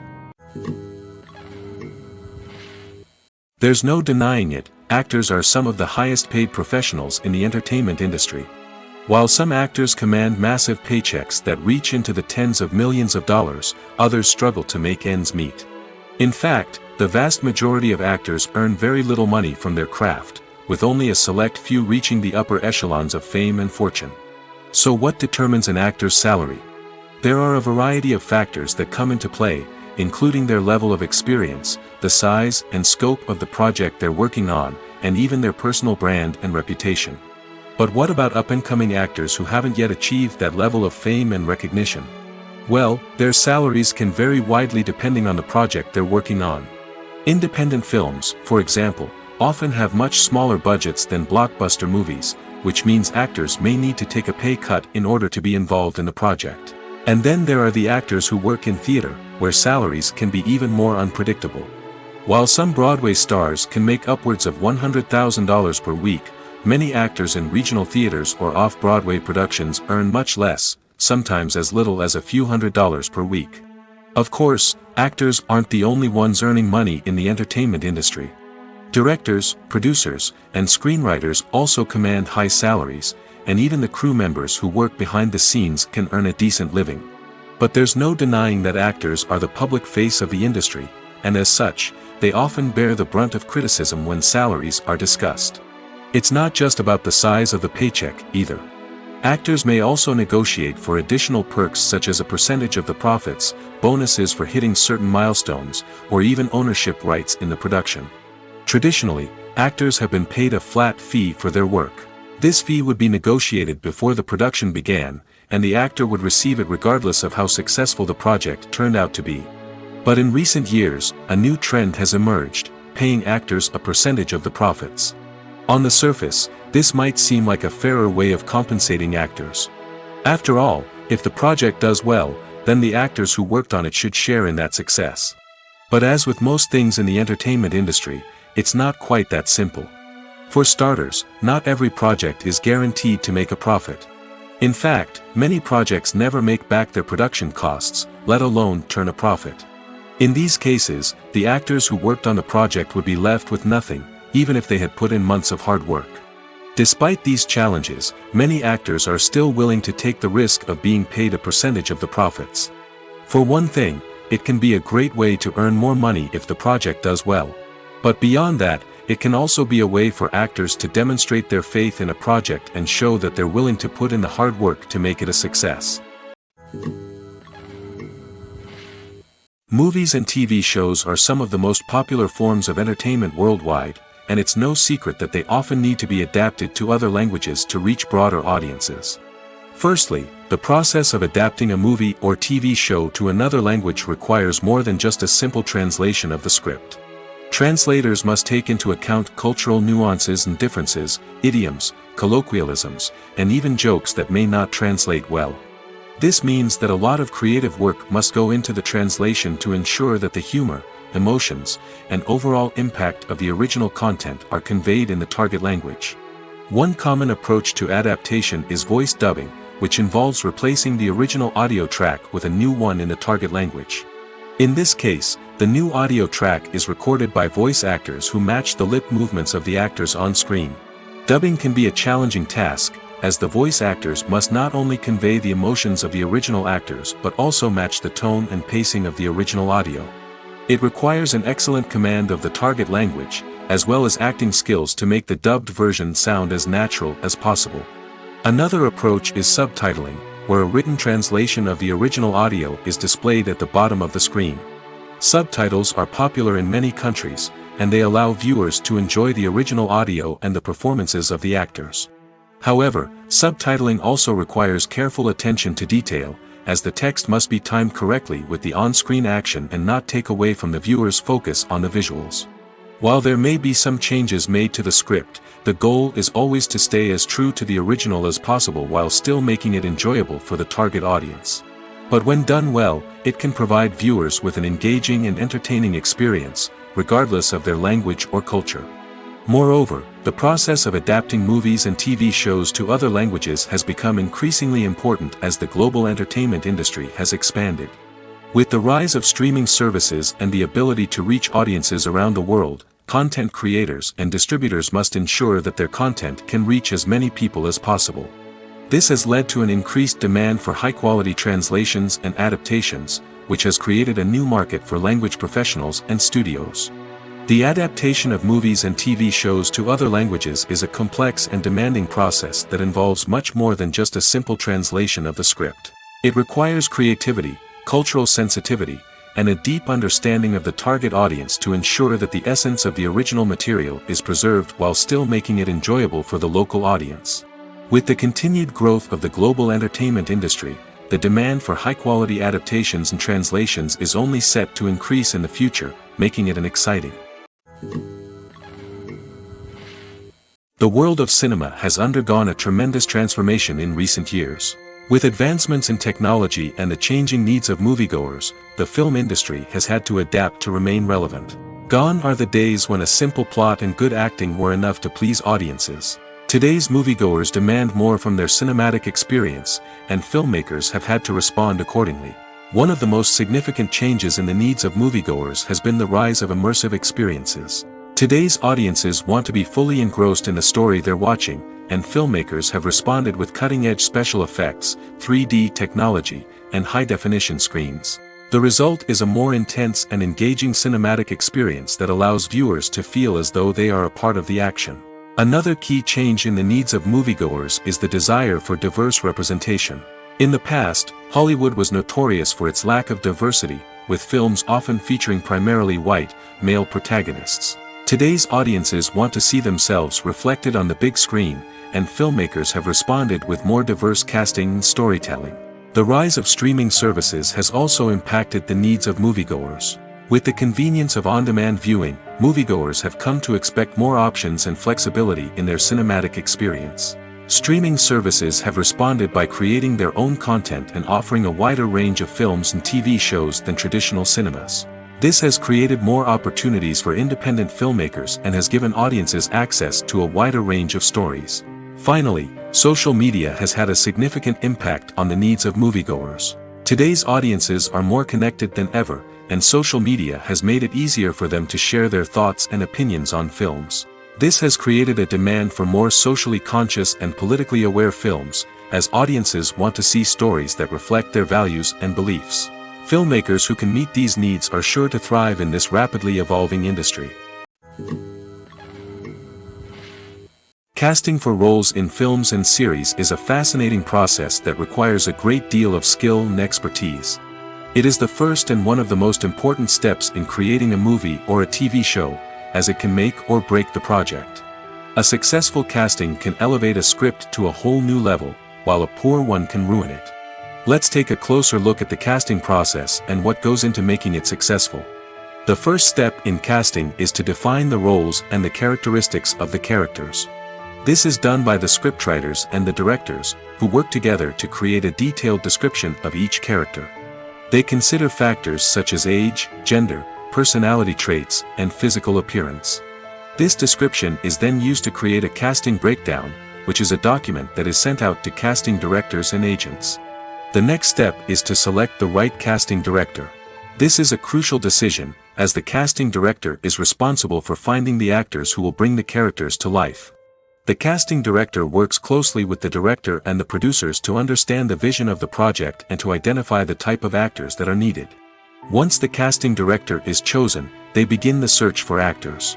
There's no denying it, actors are some of the highest paid professionals in the entertainment industry. While some actors command massive paychecks that reach into the tens of millions of dollars, others struggle to make ends meet. In fact, the vast majority of actors earn very little money from their craft, with only a select few reaching the upper echelons of fame and fortune. So what determines an actor's salary? There are a variety of factors that come into play, including their level of experience, the size and scope of the project they're working on, and even their personal brand and reputation. But what about up-and-coming actors who haven't yet achieved that level of fame and recognition? Well, their salaries can vary widely depending on the project they're working on. Independent films, for example, often have much smaller budgets than blockbuster movies, which means actors may need to take a pay cut in order to be involved in the project. And then there are the actors who work in theater, where salaries can be even more unpredictable. While some Broadway stars can make upwards of $100,000 per week, many actors in regional theaters or off-Broadway productions earn much less, sometimes as little as a few $100s per week. Of course, actors aren't the only ones earning money in the entertainment industry. Directors, producers, and screenwriters also command high salaries, and even the crew members who work behind the scenes can earn a decent living. But there's no denying that actors are the public face of the industry, and as such, they often bear the brunt of criticism when salaries are discussed. It's not just about the size of the paycheck, either. Actors may also negotiate for additional perks such as a percentage of the profits, bonuses for hitting certain milestones, or even ownership rights in the production. Traditionally, actors have been paid a flat fee for their work. This fee would be negotiated before the production began, and the actor would receive it regardless of how successful the project turned out to be. But in recent years, a new trend has emerged, paying actors a percentage of the profits. On the surface, this might seem like a fairer way of compensating actors. After all, if the project does well, then the actors who worked on it should share in that success. But as with most things in the entertainment industry, it's not quite that simple. For starters, not every project is guaranteed to make a profit. In fact, many projects never make back their production costs, let alone turn a profit. In these cases, the actors who worked on the project would be left with nothing, even if they had put in months of hard work. Despite these challenges, many actors are still willing to take the risk of being paid a percentage of the profits. For one thing, it can be a great way to earn more money if the project does well. But beyond that, it can also be a way for actors to demonstrate their faith in a project and show that they're willing to put in the hard work to make it a success. Movies and TV shows are some of the most popular forms of entertainment worldwide, and it's no secret that they often need to be adapted to other languages to reach broader audiences. Firstly, the process of adapting a movie or TV show to another language requires more than just a simple translation of the script. Translators must take into account cultural nuances and differences, idioms, colloquialisms, and even jokes that may not translate well. This means that a lot of creative work must go into the translation to ensure that the humor, emotions, and overall impact of the original content are conveyed in the target language. One common approach to adaptation is voice dubbing, which involves replacing the original audio track with a new one in the target language. In this case, the new audio track is recorded by voice actors who match the lip movements of the actors on screen. Dubbing can be a challenging task, as the voice actors must not only convey the emotions of the original actors but also match the tone and pacing of the original audio. It requires an excellent command of the target language, as well as acting skills to make the dubbed version sound as natural as possible. Another approach is subtitling, where a written translation of the original audio is displayed at the bottom of the screen. Subtitles are popular in many countries, and they allow viewers to enjoy the original audio and the performances of the actors. However, subtitling also requires careful attention to detail, as the text must be timed correctly with the on-screen action and not take away from the viewer's focus on the visuals. While there may be some changes made to the script, the goal is always to stay as true to the original as possible while still making it enjoyable for the target audience. But when done well, it can provide viewers with an engaging and entertaining experience, regardless of their language or culture. Moreover, the process of adapting movies and TV shows to other languages has become increasingly important as the global entertainment industry has expanded. With the rise of streaming services and the ability to reach audiences around the world, content creators and distributors must ensure that their content can reach as many people as possible. This has led to an increased demand for high-quality translations and adaptations, which has created a new market for language professionals and studios. The adaptation of movies and TV shows to other languages is a complex and demanding process that involves much more than just a simple translation of the script. It requires creativity, cultural sensitivity, and a deep understanding of the target audience to ensure that the essence of the original material is preserved while still making it enjoyable for the local audience. With the continued growth of the global entertainment industry, the demand for high-quality adaptations and translations is only set to increase in the future, making it an exciting. The world of cinema has undergone a tremendous transformation in recent years. With advancements in technology and the changing needs of moviegoers, the film industry has had to adapt to remain relevant. Gone are the days when a simple plot and good acting were enough to please audiences. Today's moviegoers demand more from their cinematic experience, and filmmakers have had to respond accordingly. One of the most significant changes in the needs of moviegoers has been the rise of immersive experiences. Today's audiences want to be fully engrossed in the story they're watching, and filmmakers have responded with cutting-edge special effects, 3D technology, and high-definition screens. The result is a more intense and engaging cinematic experience that allows viewers to feel as though they are a part of the action. Another key change in the needs of moviegoers is the desire for diverse representation. In the past, Hollywood was notorious for its lack of diversity, with films often featuring primarily white, male protagonists. Today's audiences want to see themselves reflected on the big screen, and filmmakers have responded with more diverse casting and storytelling. The rise of streaming services has also impacted the needs of moviegoers. With the convenience of on-demand viewing, moviegoers have come to expect more options and flexibility in their cinematic experience. Streaming services have responded by creating their own content and offering a wider range of films and TV shows than traditional cinemas. This has created more opportunities for independent filmmakers and has given audiences access to a wider range of stories. Finally, social media has had a significant impact on the needs of moviegoers. Today's audiences are more connected than ever, and social media has made it easier for them to share their thoughts and opinions on films. This has created a demand for more socially conscious and politically aware films, as audiences want to see stories that reflect their values and beliefs. Filmmakers who can meet these needs are sure to thrive in this rapidly evolving industry. Casting for roles in films and series is a fascinating process that requires a great deal of skill and expertise. It is the first and one of the most important steps in creating a movie or a TV show, as it can make or break the project. A successful casting can elevate a script to a whole new level, while a poor one can ruin it. Let's take a closer look at the casting process and what goes into making it successful. The first step in casting is to define the roles and the characteristics of the characters. This is done by the scriptwriters and the directors, who work together to create a detailed description of each character. They consider factors such as age, gender, personality traits, and physical appearance. This description is then used to create a casting breakdown, which is a document that is sent out to casting directors and agents. The next step is to select the right casting director. This is a crucial decision, as the casting director is responsible for finding the actors who will bring the characters to life. The casting director works closely with the director and the producers to understand the vision of the project and to identify the type of actors that are needed. Once the casting director is chosen, they begin the search for actors.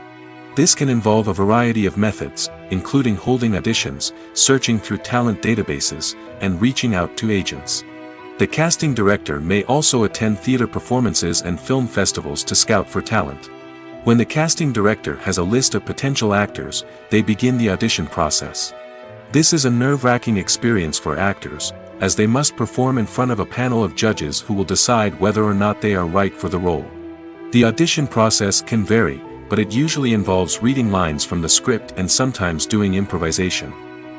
This can involve a variety of methods, including holding auditions, searching through talent databases, and reaching out to agents. The casting director may also attend theater performances and film festivals to scout for talent. When the casting director has a list of potential actors, they begin the audition process. This is a nerve-wracking experience for actors, as they must perform in front of a panel of judges who will decide whether or not they are right for the role. The audition process can vary, but it usually involves reading lines from the script and sometimes doing improvisation.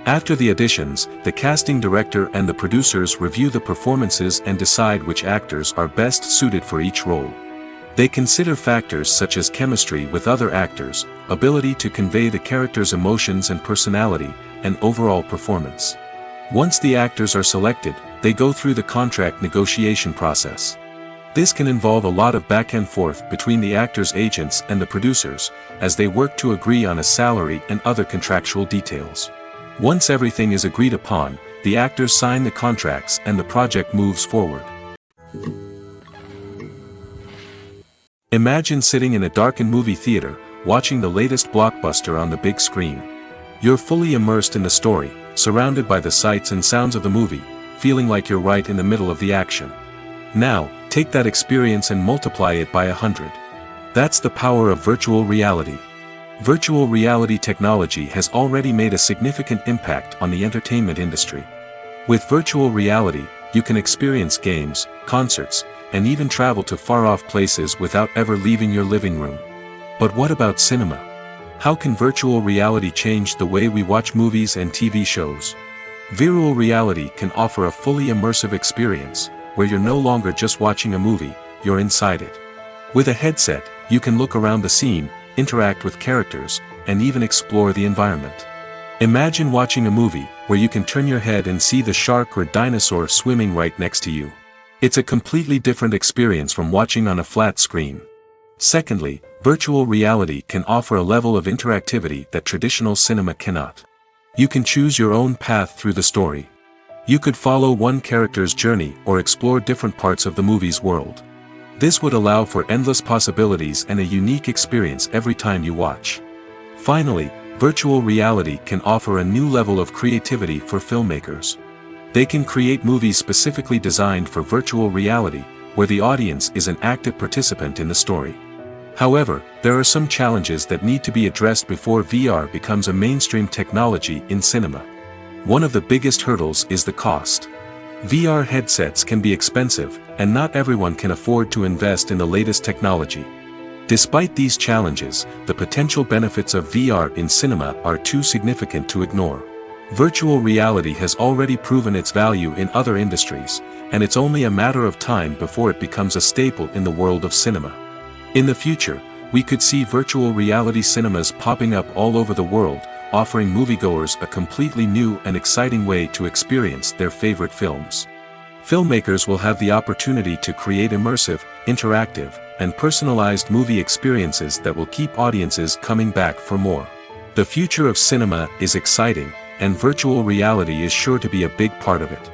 After the auditions, the casting director and the producers review the performances and decide which actors are best suited for each role. They consider factors such as chemistry with other actors, ability to convey the character's emotions and personality, and overall performance. Once the actors are selected, they go through the contract negotiation process. This can involve a lot of back and forth between the actors' agents and the producers, as they work to agree on a salary and other contractual details. Once everything is agreed upon, the actors sign the contracts and the project moves forward. Imagine sitting in a darkened movie theater, watching the latest blockbuster on the big screen. You're fully immersed in the story, surrounded by the sights and sounds of the movie, feeling like you're right in the middle of the action. Now, take that experience and multiply it by 100. That's the power of virtual reality. Virtual reality technology has already made a significant impact on the entertainment industry. With virtual reality, You can experience games, concerts, and even travel to far-off places without ever leaving your living room. But what about cinema? How can virtual reality change the way we watch movies and TV shows? Virtual reality can offer a fully immersive experience, where you're no longer just watching a movie, you're inside it. With a headset, you can look around the scene, interact with characters, and even explore the environment. Imagine watching a movie, where you can turn your head and see the shark or dinosaur swimming right next to you. It's a completely different experience from watching on a flat screen. Secondly, virtual reality can offer a level of interactivity that traditional cinema cannot. You can choose your own path through the story. You could follow one character's journey or explore different parts of the movie's world. This would allow for endless possibilities and a unique experience every time you watch. Finally, virtual reality can offer a new level of creativity for filmmakers. They can create movies specifically designed for virtual reality, where the audience is an active participant in the story. However, there are some challenges that need to be addressed before VR becomes a mainstream technology in cinema. One of the biggest hurdles is the cost. VR headsets can be expensive, and not everyone can afford to invest in the latest technology. Despite these challenges, the potential benefits of VR in cinema are too significant to ignore. Virtual reality has already proven its value in other industries, and it's only a matter of time before it becomes a staple in the world of cinema. In the future, we could see virtual reality cinemas popping up all over the world, offering moviegoers a completely new and exciting way to experience their favorite films. Filmmakers will have the opportunity to create immersive, interactive, and personalized movie experiences that will keep audiences coming back for more. The future of cinema is exciting, and virtual reality is sure to be a big part of it.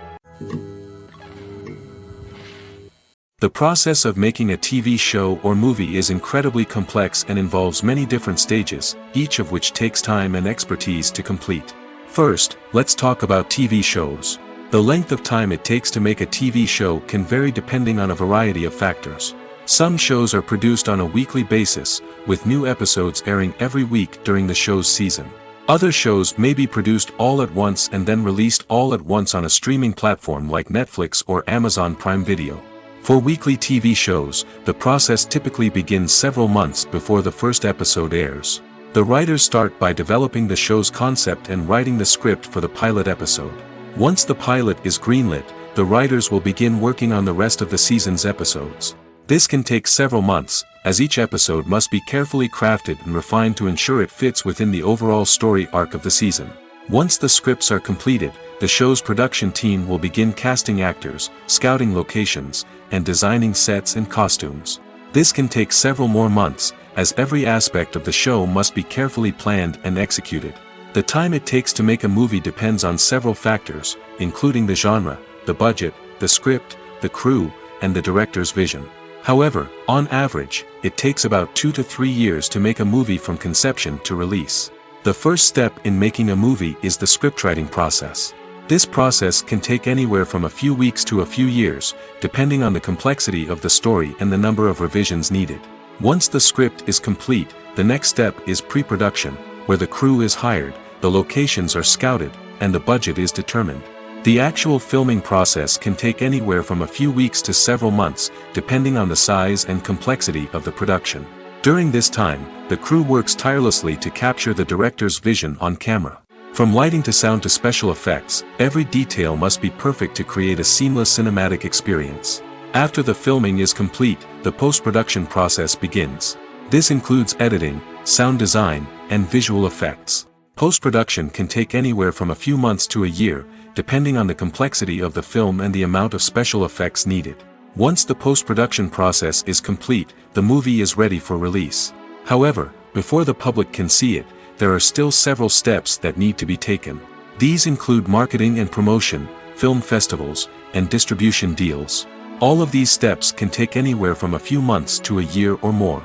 The process of making a TV show or movie is incredibly complex and involves many different stages, each of which takes time and expertise to complete. First, let's talk about TV shows. The length of time it takes to make a TV show can vary depending on a variety of factors. Some shows are produced on a weekly basis, with new episodes airing every week during the show's season. Other shows may be produced all at once and then released all at once on a streaming platform like Netflix or Amazon Prime Video. For weekly TV shows, the process typically begins several months before the first episode airs. The writers start by developing the show's concept and writing the script for the pilot episode. Once the pilot is greenlit, the writers will begin working on the rest of the season's episodes. This can take several months, as each episode must be carefully crafted and refined to ensure it fits within the overall story arc of the season. Once the scripts are completed, the show's production team will begin casting actors, scouting locations, and designing sets and costumes. This can take several more months, as every aspect of the show must be carefully planned and executed. The time it takes to make a movie depends on several factors, including the genre, the budget, the script, the crew, and the director's vision. However, on average, it takes about 2 to 3 years to make a movie from conception to release. The first step in making a movie is the scriptwriting process. This process can take anywhere from a few weeks to a few years, depending on the complexity of the story and the number of revisions needed. Once the script is complete, the next step is pre-production, where the crew is hired, the locations are scouted, and the budget is determined. The actual filming process can take anywhere from a few weeks to several months, depending on the size and complexity of the production. During this time, the crew works tirelessly to capture the director's vision on camera. From lighting to sound to special effects, every detail must be perfect to create a seamless cinematic experience. After the filming is complete, the post-production process begins. This includes editing, sound design, and visual effects. Post-production can take anywhere from a few months to a year, depending on the complexity of the film and the amount of special effects needed. Once the post-production process is complete, the movie is ready for release. However, before the public can see it, there are still several steps that need to be taken. These include marketing and promotion, film festivals, and distribution deals. All of these steps can take anywhere from a few months to a year or more.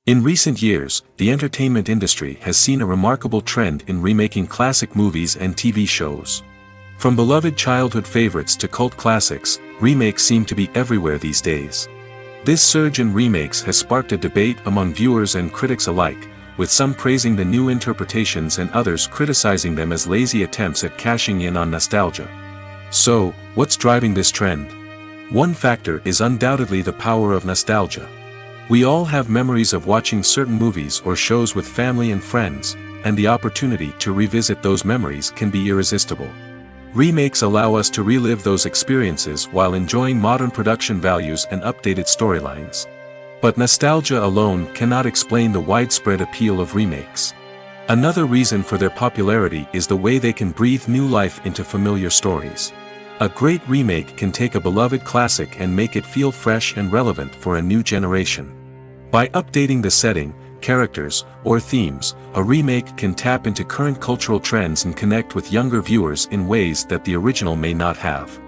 In recent years, the entertainment industry has seen a remarkable trend in remaking classic movies and TV shows. From beloved childhood favorites to cult classics, remakes seem to be everywhere these days. This surge in remakes has sparked a debate among viewers and critics alike, with some praising the new interpretations and others criticizing them as lazy attempts at cashing in on nostalgia. So, what's driving this trend? One factor is undoubtedly the power of nostalgia. We all have memories of watching certain movies or shows with family and friends, and the opportunity to revisit those memories can be irresistible. Remakes allow us to relive those experiences while enjoying modern production values and updated storylines. But nostalgia alone cannot explain the widespread appeal of remakes. Another reason for their popularity is the way they can breathe new life into familiar stories. A great remake can take a beloved classic and make it feel fresh and relevant for a new generation. By updating the setting, characters, or themes, a remake can tap into current cultural trends and connect with younger viewers in ways that the original may not have.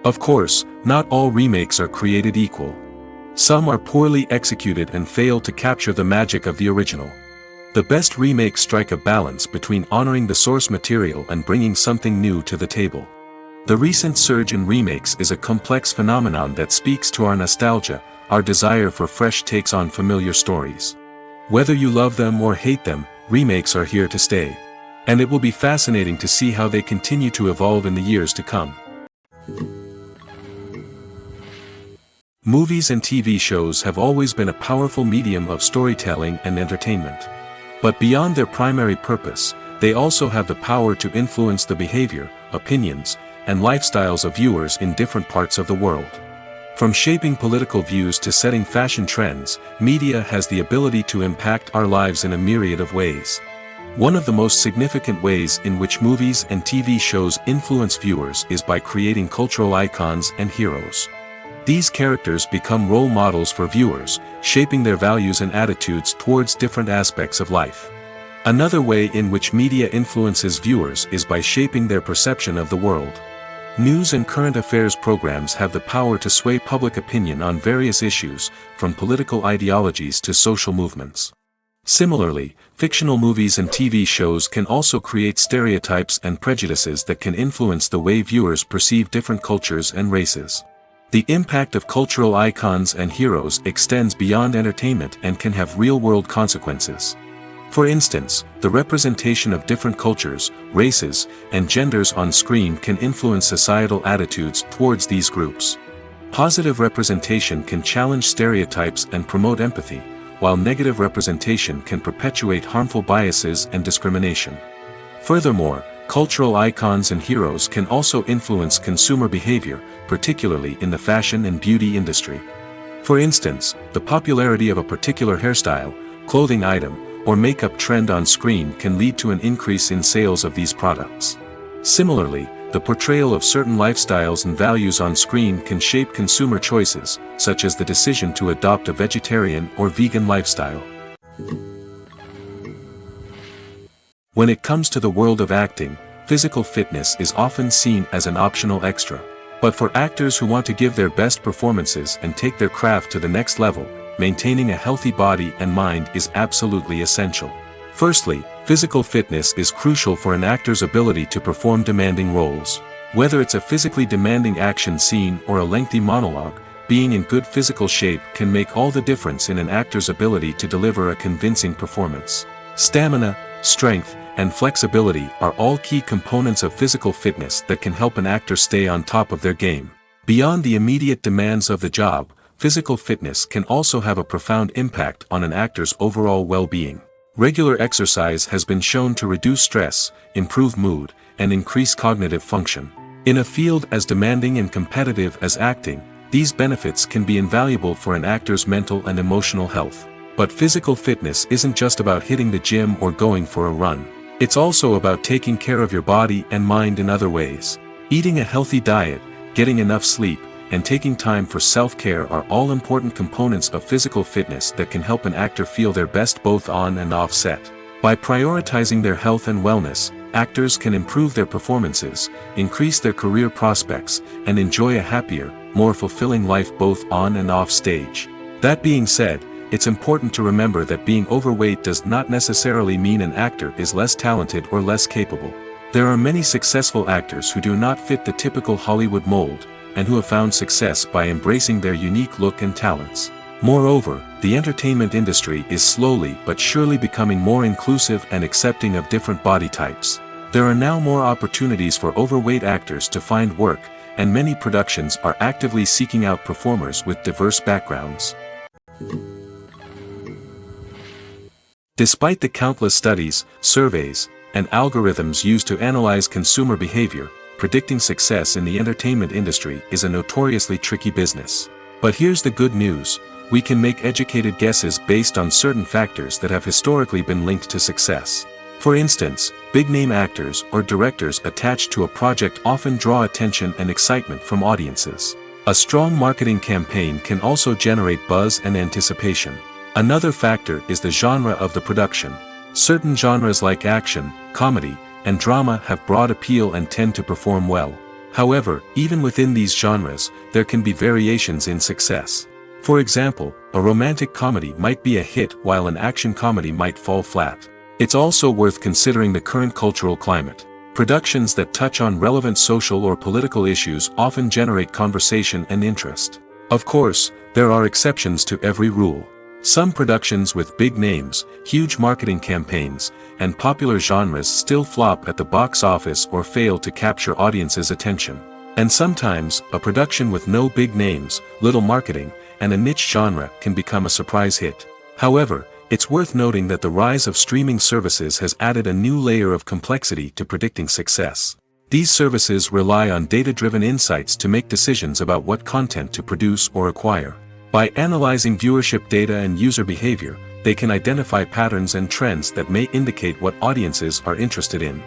Of course, not all remakes are created equal. Some are poorly executed and fail to capture the magic of the original. The best remakes strike a balance between honoring the source material and bringing something new to the table. The recent surge in remakes is a complex phenomenon that speaks to our nostalgia, our desire for fresh takes on familiar stories. Whether you love them or hate them, remakes are here to stay. And it will be fascinating to see how they continue to evolve in the years to come. Movies and TV shows have always been a powerful medium of storytelling and entertainment. But beyond their primary purpose, they also have the power to influence the behavior, opinions, and lifestyles of viewers in different parts of the world. From shaping political views to setting fashion trends, media has the ability to impact our lives in a myriad of ways. One of the most significant ways in which movies and TV shows influence viewers is by creating cultural icons and heroes. These characters become role models for viewers, shaping their values and attitudes towards different aspects of life. Another way in which media influences viewers is by shaping their perception of the world. News and current affairs programs have the power to sway public opinion on various issues, from political ideologies to social movements. Similarly, fictional movies and TV shows can also create stereotypes and prejudices that can influence the way viewers perceive different cultures and races. The impact of cultural icons and heroes extends beyond entertainment and can have real-world consequences. For instance, the representation of different cultures, races, and genders on screen can influence societal attitudes towards these groups. Positive representation can challenge stereotypes and promote empathy, while negative representation can perpetuate harmful biases and discrimination. Furthermore, cultural icons and heroes can also influence consumer behavior, particularly in the fashion and beauty industry. For instance, the popularity of a particular hairstyle, clothing item, or makeup trend on screen can lead to an increase in sales of these products. Similarly, the portrayal of certain lifestyles and values on screen can shape consumer choices, such as the decision to adopt a vegetarian or vegan lifestyle. When it comes to the world of acting, physical fitness is often seen as an optional extra. But for actors who want to give their best performances and take their craft to the next level, maintaining a healthy body and mind is absolutely essential. Firstly, physical fitness is crucial for an actor's ability to perform demanding roles. Whether it's a physically demanding action scene or a lengthy monologue, being in good physical shape can make all the difference in an actor's ability to deliver a convincing performance. Stamina, strength, and flexibility are all key components of physical fitness that can help an actor stay on top of their game. Beyond the immediate demands of the job, physical fitness can also have a profound impact on an actor's overall well-being. Regular exercise has been shown to reduce stress, improve mood, and increase cognitive function. In a field as demanding and competitive as acting, these benefits can be invaluable for an actor's mental and emotional health. But physical fitness isn't just about hitting the gym or going for a run. It's also about taking care of your body and mind in other ways. Eating a healthy diet, getting enough sleep, and taking time for self-care are all important components of physical fitness that can help an actor feel their best both on and off set. By prioritizing their health and wellness, actors can improve their performances, increase their career prospects, and enjoy a happier, more fulfilling life both on and off stage. That being said, it's important to remember that being overweight does not necessarily mean an actor is less talented or less capable. There are many successful actors who do not fit the typical Hollywood mold, and who have found success by embracing their unique look and talents. Moreover, the entertainment industry is slowly but surely becoming more inclusive and accepting of different body types. There are now more opportunities for overweight actors to find work, and many productions are actively seeking out performers with diverse backgrounds. Despite the countless studies, surveys, and algorithms used to analyze consumer behavior, predicting success in the entertainment industry is a notoriously tricky business. But here's the good news: we can make educated guesses based on certain factors that have historically been linked to success. For instance, big-name actors or directors attached to a project often draw attention and excitement from audiences. A strong marketing campaign can also generate buzz and anticipation. Another factor is the genre of the production. Certain genres like action, comedy, and drama have broad appeal and tend to perform well. However, even within these genres, there can be variations in success. For example, a romantic comedy might be a hit while an action comedy might fall flat. It's also worth considering the current cultural climate. Productions that touch on relevant social or political issues often generate conversation and interest. Of course, there are exceptions to every rule. Some productions with big names, huge marketing campaigns, and popular genres still flop at the box office or fail to capture audiences' attention. And sometimes, a production with no big names, little marketing, and a niche genre can become a surprise hit. However, it's worth noting that the rise of streaming services has added a new layer of complexity to predicting success. These services rely on data-driven insights to make decisions about what content to produce or acquire. By analyzing viewership data and user behavior, they can identify patterns and trends that may indicate what audiences are interested in.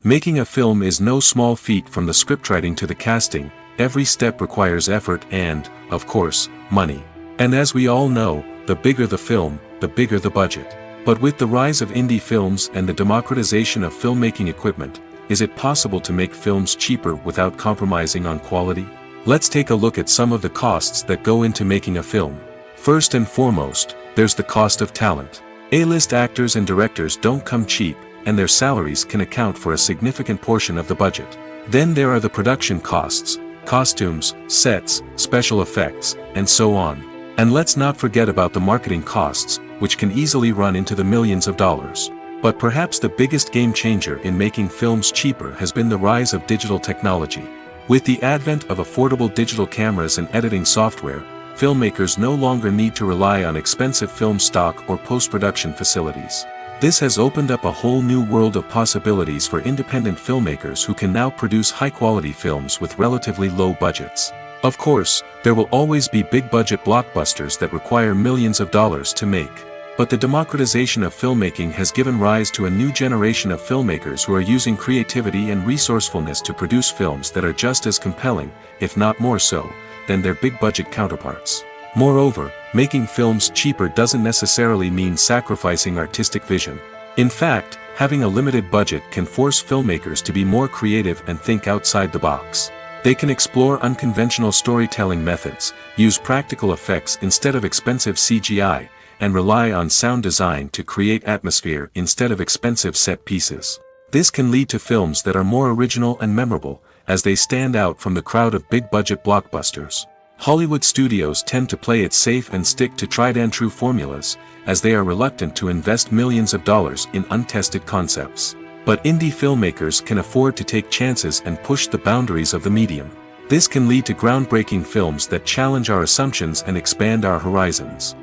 Making a film is no small feat. From the scriptwriting to the casting, every step requires effort and, of course, money. And as we all know, the bigger the film, the bigger the budget. But with the rise of indie films and the democratization of filmmaking equipment, is it possible to make films cheaper without compromising on quality? Let's take a look at some of the costs that go into making a film. First and foremost, there's the cost of talent. A-list actors and directors don't come cheap, and their salaries can account for a significant portion of the budget. Then there are the production costs, costumes, sets, special effects, and so on. And let's not forget about the marketing costs, which can easily run into the millions of dollars. But perhaps the biggest game changer in making films cheaper has been the rise of digital technology. With the advent of affordable digital cameras and editing software, filmmakers no longer need to rely on expensive film stock or post-production facilities. This has opened up a whole new world of possibilities for independent filmmakers who can now produce high-quality films with relatively low budgets. Of course, there will always be big-budget blockbusters that require millions of dollars to make. But the democratization of filmmaking has given rise to a new generation of filmmakers who are using creativity and resourcefulness to produce films that are just as compelling, if not more so, than their big-budget counterparts. Moreover, making films cheaper doesn't necessarily mean sacrificing artistic vision. In fact, having a limited budget can force filmmakers to be more creative and think outside the box. They can explore unconventional storytelling methods, use practical effects instead of expensive CGI, and rely on sound design to create atmosphere instead of expensive set pieces. This can lead to films that are more original and memorable, as they stand out from the crowd of big-budget blockbusters. Hollywood studios tend to play it safe and stick to tried-and-true formulas, as they are reluctant to invest millions of dollars in untested concepts. But indie filmmakers can afford to take chances and push the boundaries of the medium. This can lead to groundbreaking films that challenge our assumptions and expand our horizons.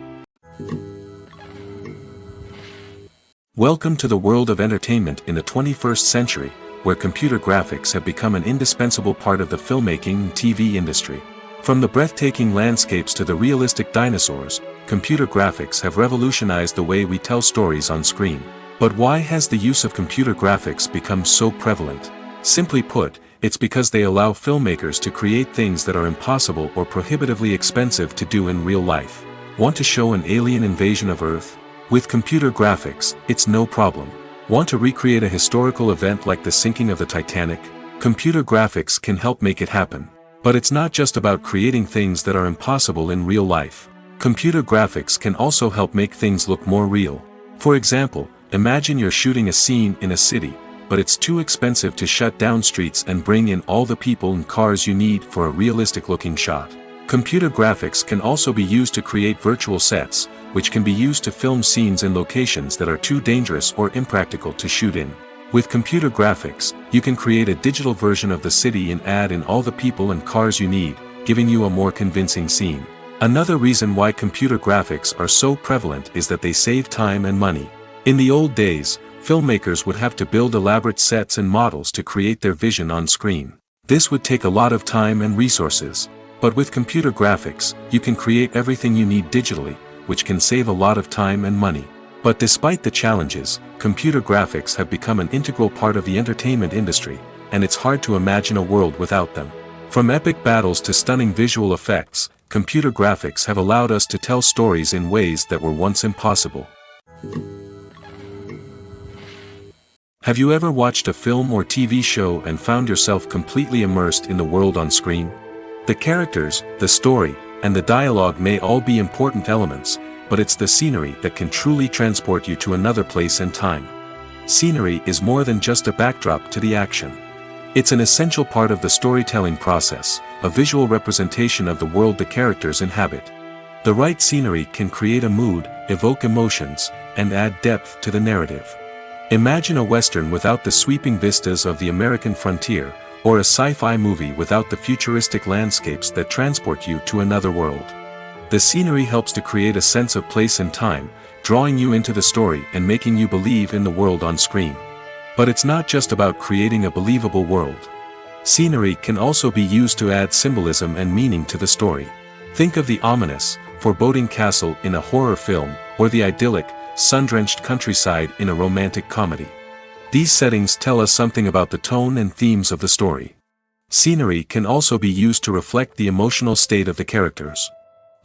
Welcome to the world of entertainment in the 21st century, where computer graphics have become an indispensable part of the filmmaking and TV industry. From the breathtaking landscapes to the realistic dinosaurs, computer graphics have revolutionized the way we tell stories on screen. But why has the use of computer graphics become so prevalent? Simply put, it's because they allow filmmakers to create things that are impossible or prohibitively expensive to do in real life. Want to show an alien invasion of Earth? With computer graphics, it's no problem. Want to recreate a historical event like the sinking of the Titanic? Computer graphics can help make it happen. But it's not just about creating things that are impossible in real life. Computer graphics can also help make things look more real. For example, imagine you're shooting a scene in a city, but it's too expensive to shut down streets and bring in all the people and cars you need for a realistic-looking shot. Computer graphics can also be used to create virtual sets, which can be used to film scenes in locations that are too dangerous or impractical to shoot in. With computer graphics, you can create a digital version of the city and add in all the people and cars you need, giving you a more convincing scene. Another reason why computer graphics are so prevalent is that they save time and money. In the old days, filmmakers would have to build elaborate sets and models to create their vision on screen. This would take a lot of time and resources. But with computer graphics, you can create everything you need digitally, which can save a lot of time and money. But despite the challenges, computer graphics have become an integral part of the entertainment industry, and it's hard to imagine a world without them. From epic battles to stunning visual effects, computer graphics have allowed us to tell stories in ways that were once impossible. Have you ever watched a film or TV show and found yourself completely immersed in the world on screen? The characters, the story, and the dialogue may all be important elements, but it's the scenery that can truly transport you to another place and time. Scenery is more than just a backdrop to the action. It's an essential part of the storytelling process, a visual representation of the world the characters inhabit. The right scenery can create a mood, evoke emotions, and add depth to the narrative. Imagine a Western without the sweeping vistas of the American frontier, or a sci-fi movie without the futuristic landscapes that transport you to another world. The scenery helps to create a sense of place and time, drawing you into the story and making you believe in the world on screen. But it's not just about creating a believable world. Scenery can also be used to add symbolism and meaning to the story. Think of the ominous, foreboding castle in a horror film, or the idyllic, sun-drenched countryside in a romantic comedy. These settings tell us something about the tone and themes of the story. Scenery can also be used to reflect the emotional state of the characters.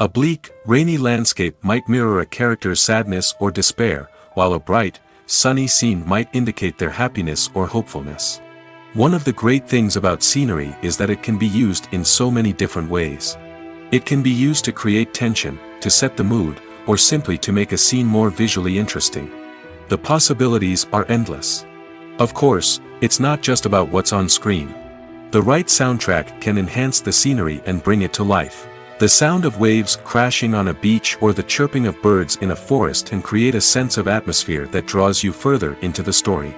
A bleak, rainy landscape might mirror a character's sadness or despair, while a bright, sunny scene might indicate their happiness or hopefulness. One of the great things about scenery is that it can be used in so many different ways. It can be used to create tension, to set the mood, or simply to make a scene more visually interesting. The possibilities are endless. Of course, it's not just about what's on screen. The right soundtrack can enhance the scenery and bring it to life. The sound of waves crashing on a beach or the chirping of birds in a forest can create a sense of atmosphere that draws you further into the story.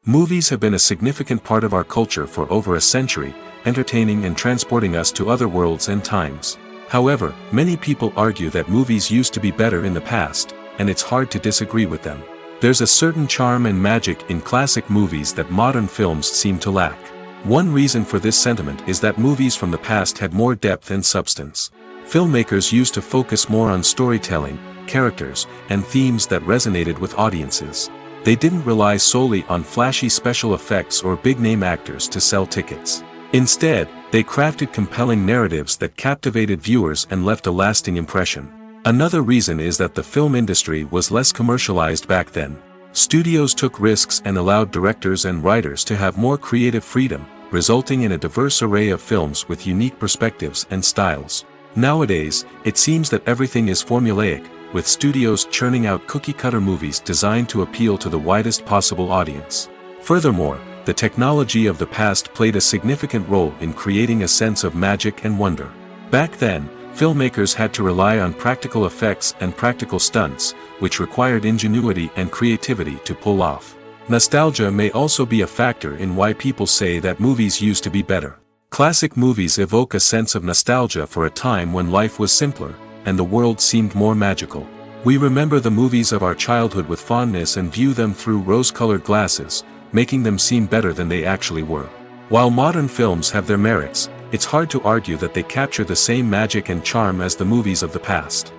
Movies have been a significant part of our culture for over a century, entertaining and transporting us to other worlds and times. However, many people argue that movies used to be better in the past, and it's hard to disagree with them. There's a certain charm and magic in classic movies that modern films seem to lack. One reason for this sentiment is that movies from the past had more depth and substance. Filmmakers used to focus more on storytelling, characters, and themes that resonated with audiences. They didn't rely solely on flashy special effects or big-name actors to sell tickets. Instead, they crafted compelling narratives that captivated viewers and left a lasting impression. Another reason is that the film industry was less commercialized back then. Studios took risks and allowed directors and writers to have more creative freedom, resulting in a diverse array of films with unique perspectives and styles. Nowadays, it seems that everything is formulaic, with studios churning out cookie-cutter movies designed to appeal to the widest possible audience. Furthermore, the technology of the past played a significant role in creating a sense of magic and wonder. Back then, filmmakers had to rely on practical effects and practical stunts, which required ingenuity and creativity to pull off. Nostalgia may also be a factor in why people say that movies used to be better. Classic movies evoke a sense of nostalgia for a time when life was simpler, and the world seemed more magical. We remember the movies of our childhood with fondness and view them through rose-colored glasses, making them seem better than they actually were. While modern films have their merits, it's hard to argue that they capture the same magic and charm as the movies of the past.